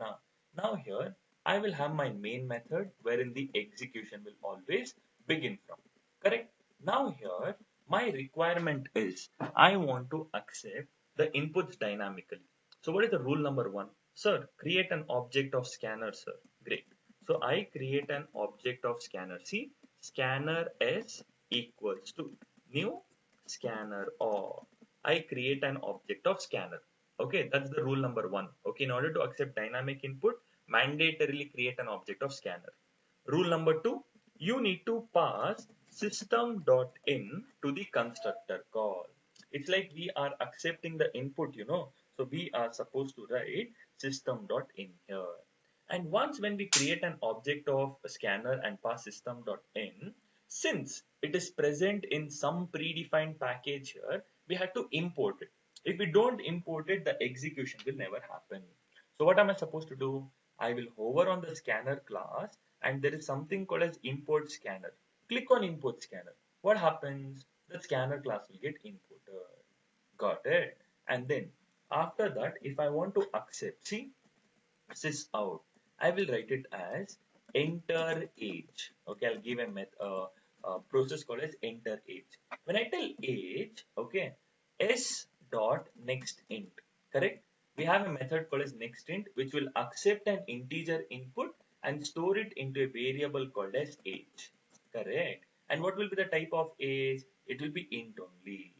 now here I will have my main method wherein the execution will always begin from. Correct? Now here my requirement is I want to accept the inputs dynamically. So what is the rule number one? Sir, create an object of scanner, sir. Great. So I create an object of scanner. See, scanner s equals to new scanner, or I create an object of scanner. Okay, that's the rule number one. Okay, in order to accept dynamic input, mandatorily create an object of scanner. Rule number two, you need to pass system.in to the constructor call. It's like we are accepting the input. So we are supposed to write system.in here. And once when we create an object of a scanner and pass system.in, since it is present in some predefined package here, we have to import it. If we don't import it, the execution will never happen. So what am I supposed to do? I will hover on the scanner class and there is something called as import scanner. Click on import scanner. What happens? The scanner class will get imported. Got it? And then after that, if I want to accept, see, sys out, I will write it as enter age. Okay, I'll give a process called as enter age. When I tell age, okay, s dot next int, correct? We have a method called as next int which will accept an integer input and store it into a variable called as age. Correct? And what will be the type of age? It will be int only.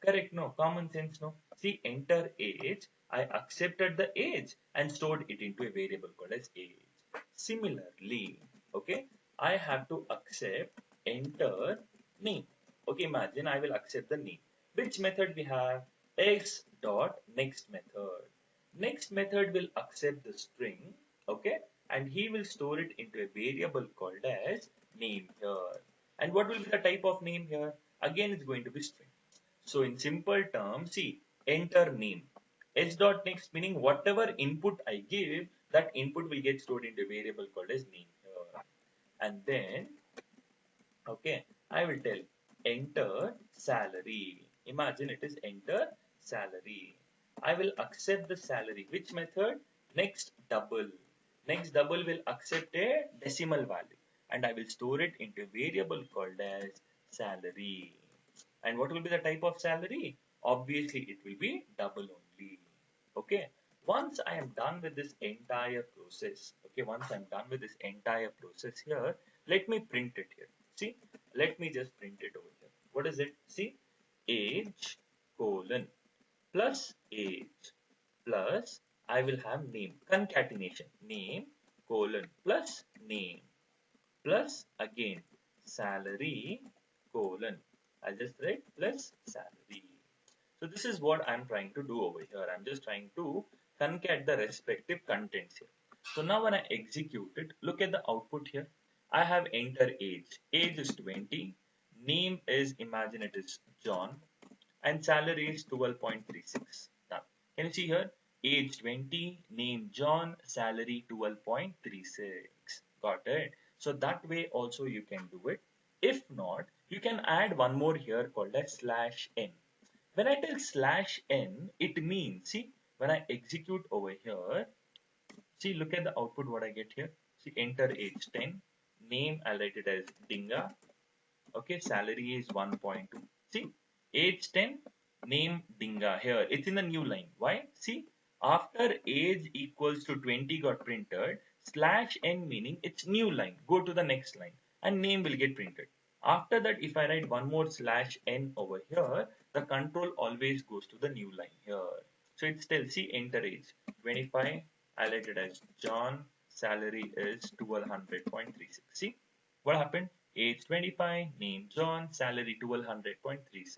Correct? No, common sense. No. See, enter age. I accepted the age and stored it into a variable called as age. Similarly, okay, I have to accept enter name. Okay, imagine I will accept the name. Which method we have? X dot next method. Next method will accept the string, okay, and he will store it into a variable called as name here. And what will be the type of name here? Again, it's going to be string. So in simple terms, see, enter name. H dot next meaning whatever input I give, that input will get stored into a variable called as name here. And then, okay, I will tell enter salary. Imagine it is enter salary. I will accept the salary. Which method? Next double. Next double will accept a decimal value and I will store it into a variable called as salary. And what will be the type of salary? Obviously, it will be double only. Okay. Once I am done with this entire process, okay, once I'm done with this entire process here, let me print it here. See, let me just print it over here. What is it? See, age colon plus age plus I will have name, concatenation, name colon plus name plus again salary colon. I'll just write plus salary. So this is what I'm trying to do over here. I'm just trying to concat the respective contents here. So now when I execute it, look at the output here. I have enter age. Age is 20. Name is, imagine it is John. And salary is 12.36. Now, can you see here? Age 20, name John, salary 12.36. Got it? So that way also you can do it. If not, you can add one more here called as slash n. When I tell slash n, it means, see, when I execute over here, see, look at the output what I get here. See, enter age 10, name, I'll write it as Dinga. Okay, salary is 1.2. See, age 10, name Dinga here. It's in the new line. Why? See, after age equals to 20 got printed, slash n meaning it's new line. Go to the next line and name will get printed. After that, if I write one more slash n over here, the control always goes to the new line here. So it's still, see, enter age 25. I write it as John. Salary is 1200.36. See what happened? Age 25, name John, salary 1200.36.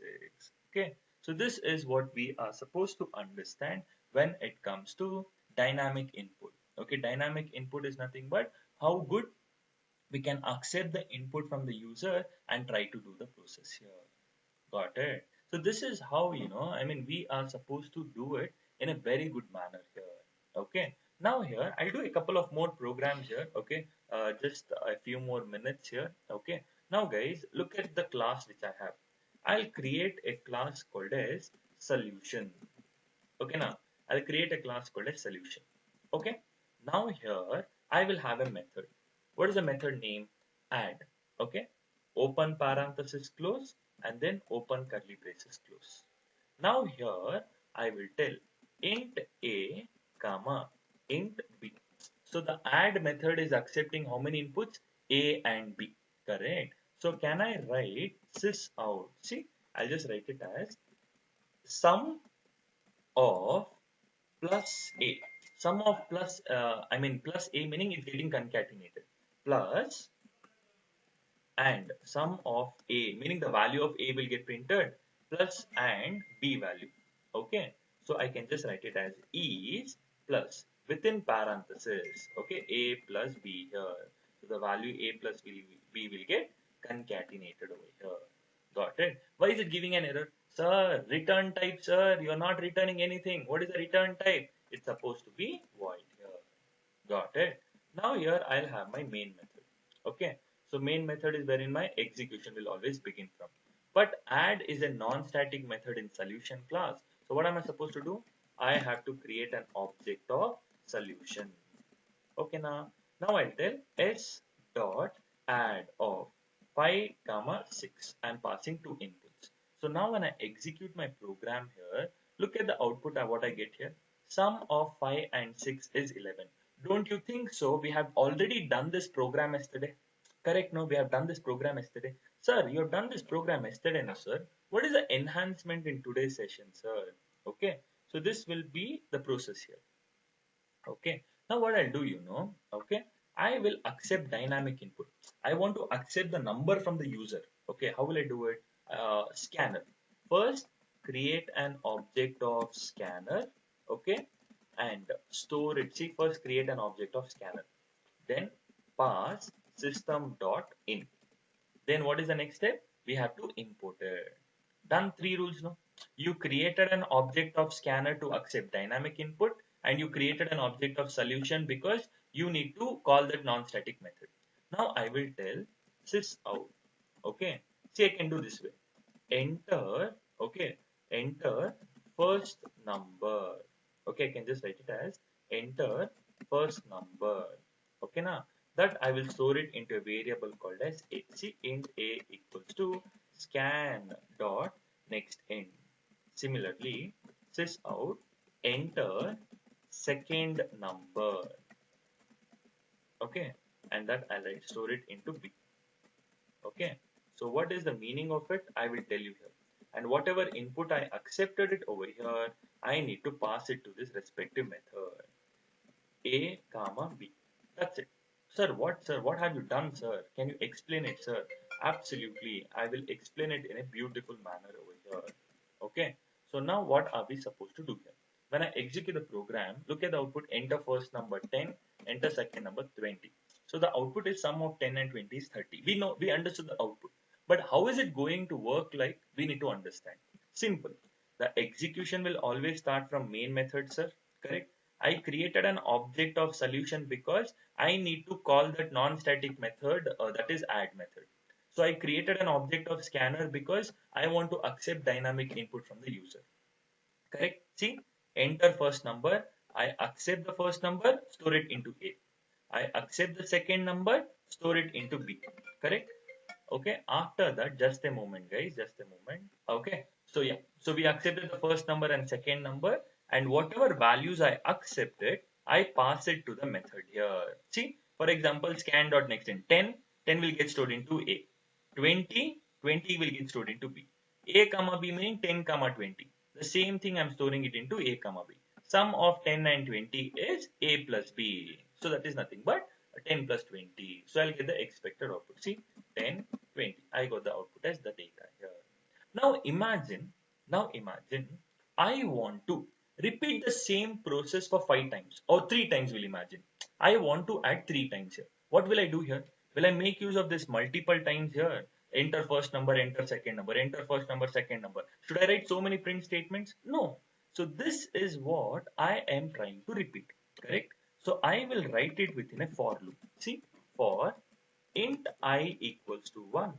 Okay, so this is what we are supposed to understand when it comes to dynamic input. Okay, dynamic input is nothing but how good we can accept the input from the user and try to do the process here. Got it? So this is how, I mean, we are supposed to do it in a very good manner here. Okay. Now here, I'll do a couple of more programs here. Okay. Just a few more minutes here. Okay. Now guys, look at the class which I have. I'll create a class called as solution. Okay. Now I'll create a class called as solution. Okay. Now here, I will have a method. What is the method name? Add. Okay. Open parenthesis close and then open curly braces close. Now here I will tell int a comma int b. So the add method is accepting how many inputs? A and b. Correct. So can I write sys out? See, I'll just write it as sum of plus a. Sum of plus, I mean plus a meaning it's getting concatenated. Plus and sum of a meaning the value of a will get printed plus and b value. Okay, so I can just write it as is plus within parenthesis. Okay, a plus b here. So the value a plus b will get concatenated over here. Got it? Why is it giving an error? Sir, return type, sir. You are not returning anything. What is the return type? It's supposed to be void here. Got it? Now here I'll have my main method. Okay. So main method is wherein my execution will always begin from. But add is a non-static method in solution class. So what am I supposed to do? I have to create an object of solution. Okay now I'll tell s dot add of 5 comma 6. I'm passing two inputs. So now when I execute my program here, look at the output of what I get here. Sum of 5 and 6 is 11. Don't you think so? We have already done this program yesterday. Correct? No, we have done this program yesterday. Sir, you have done this program yesterday, no, sir. What is the enhancement in today's session, sir? Okay. So this will be the process here. Okay. Now what I'll do, okay, I will accept dynamic input. I want to accept the number from the user. Okay. How will I do it? Scanner. First, create an object of scanner. Okay. And store it. See, first create an object of scanner. Then pass system.in. Then what is the next step? We have to import it. Done three rules, no? You created an object of scanner to accept dynamic input and you created an object of solution because you need to call that non-static method. Now I will tell sys out. Okay. See, I can do this way. Enter, okay, enter first number. Okay, I can just write it as enter first number. Okay, now that I will store it into a variable called as a. See, int a equals to scan dot next end. Similarly, sys out enter second number. Okay, and that I'll store it into b. Okay, so what is the meaning of it? I will tell you here. And whatever input I accepted it over here, I need to pass it to this respective method. A comma b. That's it. Sir, what have you done, sir? Can you explain it, sir? Absolutely. I will explain it in a beautiful manner over here. Okay. So now what are we supposed to do here? When I execute the program, look at the output, enter first number 10, enter second number 20. So the output is sum of 10 and 20 is 30. We understood the output. But how is it going to work like? We need to understand. Simple. The execution will always start from main method, sir. Correct? I created an object of solution because I need to call that non-static method that is add method. So I created an object of scanner because I want to accept dynamic input from the user. Correct? See, enter first number. I accept the first number, store it into A. I accept the second number, store it into B. Correct? Okay. After that, just a moment, guys. Just a moment. Okay. So yeah. So we accepted the first number and second number, and whatever values I accepted, I pass it to the method here. See, for example, scan.next in 10, 10 will get stored into A. 20, 20 will get stored into B. A comma B meaning 10 comma 20. The same thing I'm storing it into A comma B. Sum of 10 and 20 is A plus B. So that is nothing but 10 plus 20. So I'll get the expected output. See, 10, 20. I got the output as the data here. Now imagine I want to repeat the same process for 5 times or 3 times. Will imagine I want to add 3 times here. What will I do here? Will I make use of this multiple times here? Enter first number, enter second number, enter first number, second number. Should I write so many print statements? No. So this is what I am trying to repeat, correct? So I will write it within a for loop. See, for int I equals to 1,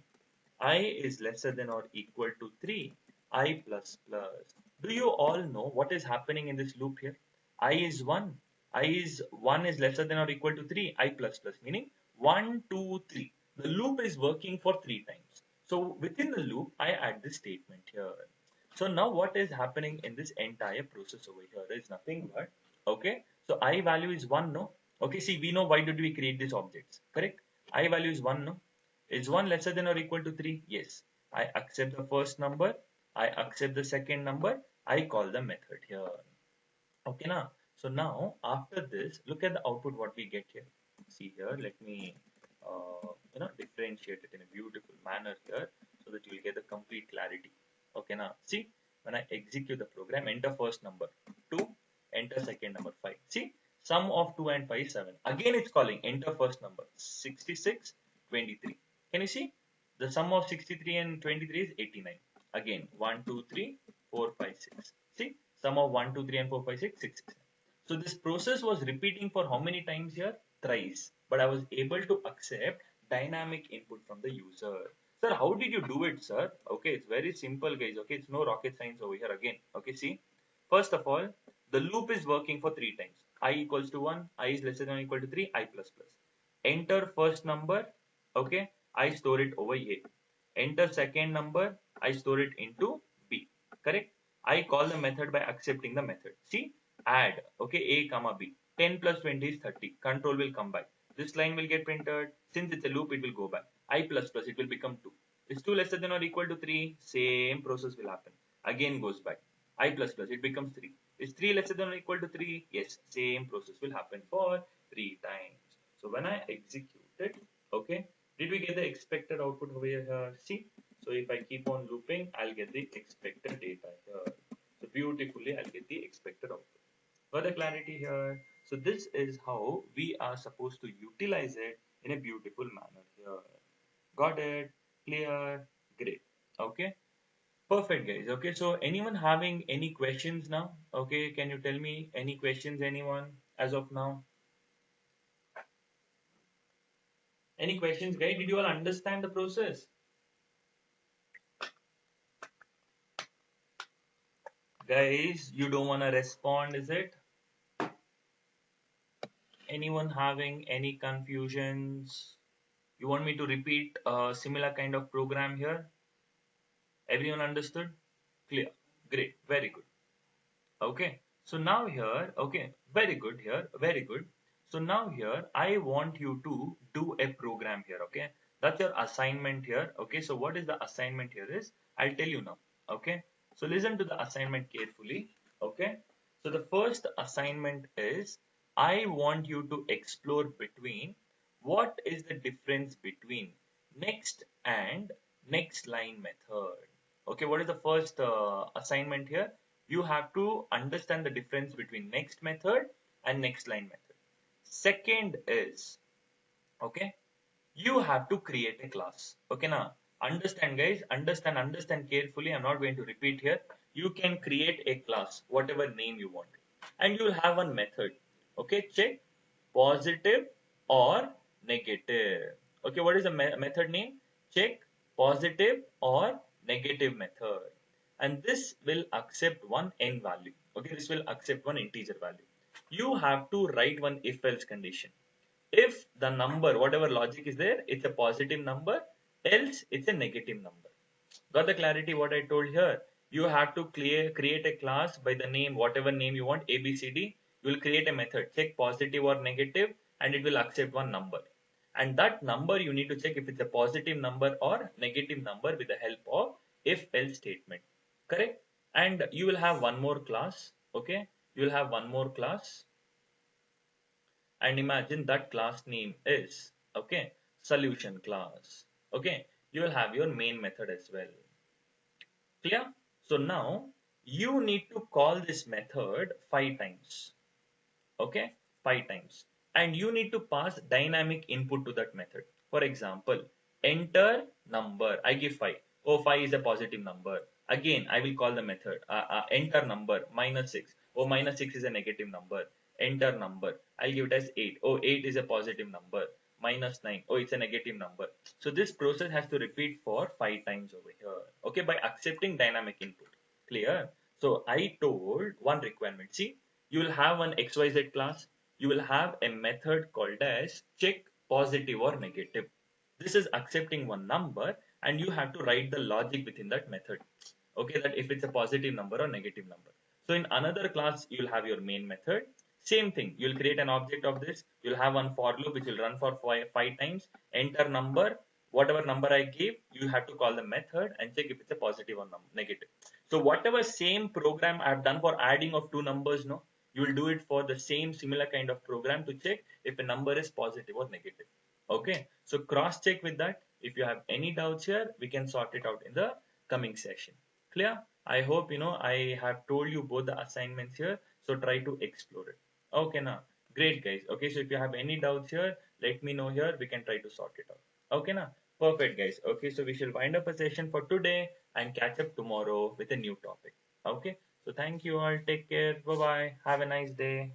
I is lesser than or equal to 3, I plus plus. Do you all know what is happening in this loop here? I is 1, I is 1 is lesser than or equal to 3, I plus plus, meaning 1, 2, 3. The loop is working for 3 times. So within the loop, I add this statement here. So now what is happening in this entire process over here is nothing but, okay, so I value is 1, no? Okay, see, we know why did we create these objects, correct? I value is 1, no? Is 1 lesser than or equal to 3? Yes. I accept the first number. I accept the second number. I call the method here. Okay, now. So now, after this, look at the output what we get here. See here, let me, differentiate it in a beautiful manner here so that you will get the complete clarity. Okay, now, see, when I execute the program, enter first number 2, enter second number 5. See, sum of 2 and 5 is 7. Again, it's calling enter first number 66, 23. Can you see? The sum of 63 and 23 is 89. Again, 1, 2, 3, 4, 5, 6. See, sum of 1, 2, 3, and 4, 5, 6, 6, 6. So this process was repeating for how many times here? Thrice. But I was able to accept dynamic input from the user. Sir, how did you do it, sir? Okay, it's very simple, guys. Okay, it's no rocket science over here again. Okay, see. First of all, the loop is working for 3 times. I equals to 1, I is lesser than or equal to 3, I plus plus. Enter first number, okay, I store it over A. Enter second number, I store it into B. Correct? I call the method by accepting the method. See, add, okay, A comma B. 10 plus 20 is 30. Control will come back. This line will get printed. Since it's a loop, it will go back. I plus plus, it will become 2. Is 2 lesser than or equal to 3? Same process will happen. Again goes back. I plus plus, it becomes 3. Is 3 lesser than or equal to 3? Yes, same process will happen for 3 times. So when I execute it, okay, did we get the expected output over here? See, so if I keep on looping, I'll get the expected data here. So beautifully, I'll get the expected output. Got the clarity here? So this is how we are supposed to utilize it in a beautiful manner here. Got it? Clear? Great. Okay. Perfect, guys. Okay. So anyone having any questions now? Okay. Can you tell me any questions, anyone, as of now? Any questions, guys? Did you all understand the process? Guys, you don't want to respond, is it? Anyone having any confusions? You want me to repeat a similar kind of program here? Everyone understood? Clear. Great. Very good. Okay. So now here, okay, very good here, very good. So now here, I want you to do a program here, okay? That's your assignment here, okay? So what is the assignment here is, I'll tell you now, okay? So listen to the assignment carefully, okay? So the first assignment is, I want you to explore between what is the difference between next and next line method. Okay, what is the first assignment here? You have to understand the difference between next method and next line method. Second is, okay, you have to create a class. Okay, now understand, guys, understand carefully. I'm not going to repeat here. You can create a class, whatever name you want, and you will have one method. Okay, check positive or negative. Okay, what is the method name? Check positive or negative method, and this will accept one n value. Okay, this will accept one integer value. You have to write one if else condition. If the number, whatever logic is there, it's a positive number, else it's a negative number. Got the clarity what I told here? You have to create a class by the name, whatever name you want, ABCD. You will create a method, check positive or negative, and it will accept one number. And that number you need to check if it's a positive number or negative number with the help of if else statement. Correct? And you will have one more class. Okay? You will have one more class, and imagine that class name is, okay, solution class. Okay, you will have your main method as well. Clear? So now you need to call this method 5 times. Okay, 5 times, and you need to pass dynamic input to that method. For example, enter number. I give 5. Oh, 5 is a positive number. Again, I will call the method. Enter number -6. Oh, -6 is a negative number. Enter number. I'll give it as 8. Oh, 8 is a positive number. -9. Oh, it's a negative number. So this process has to repeat for 5 times over here. Okay, by accepting dynamic input. Clear? So I told one requirement. See, you will have one XYZ class. You will have a method called as check positive or negative. This is accepting one number and you have to write the logic within that method. Okay, that if it's a positive number or negative number. So in another class, you'll have your main method. Same thing, you'll create an object of this. You'll have one for loop which will run for five times. Enter number, whatever number I gave, you have to call the method and check if it's a positive or negative. So whatever same program I've done for adding of two numbers, no, you will do it for the same similar kind of program to check if a number is positive or negative. Okay, so cross check with that. If you have any doubts here, we can sort it out in the coming session. Clear? I hope I have told you both the assignments here, so try to explore it. Okay, now great guys. Okay, so if you have any doubts here, let me know here. We can try to sort it out. Okay, now perfect guys. Okay, so we shall wind up a session for today and catch up tomorrow with a new topic. Okay, so thank you all. Take care. Bye bye. Have a nice day.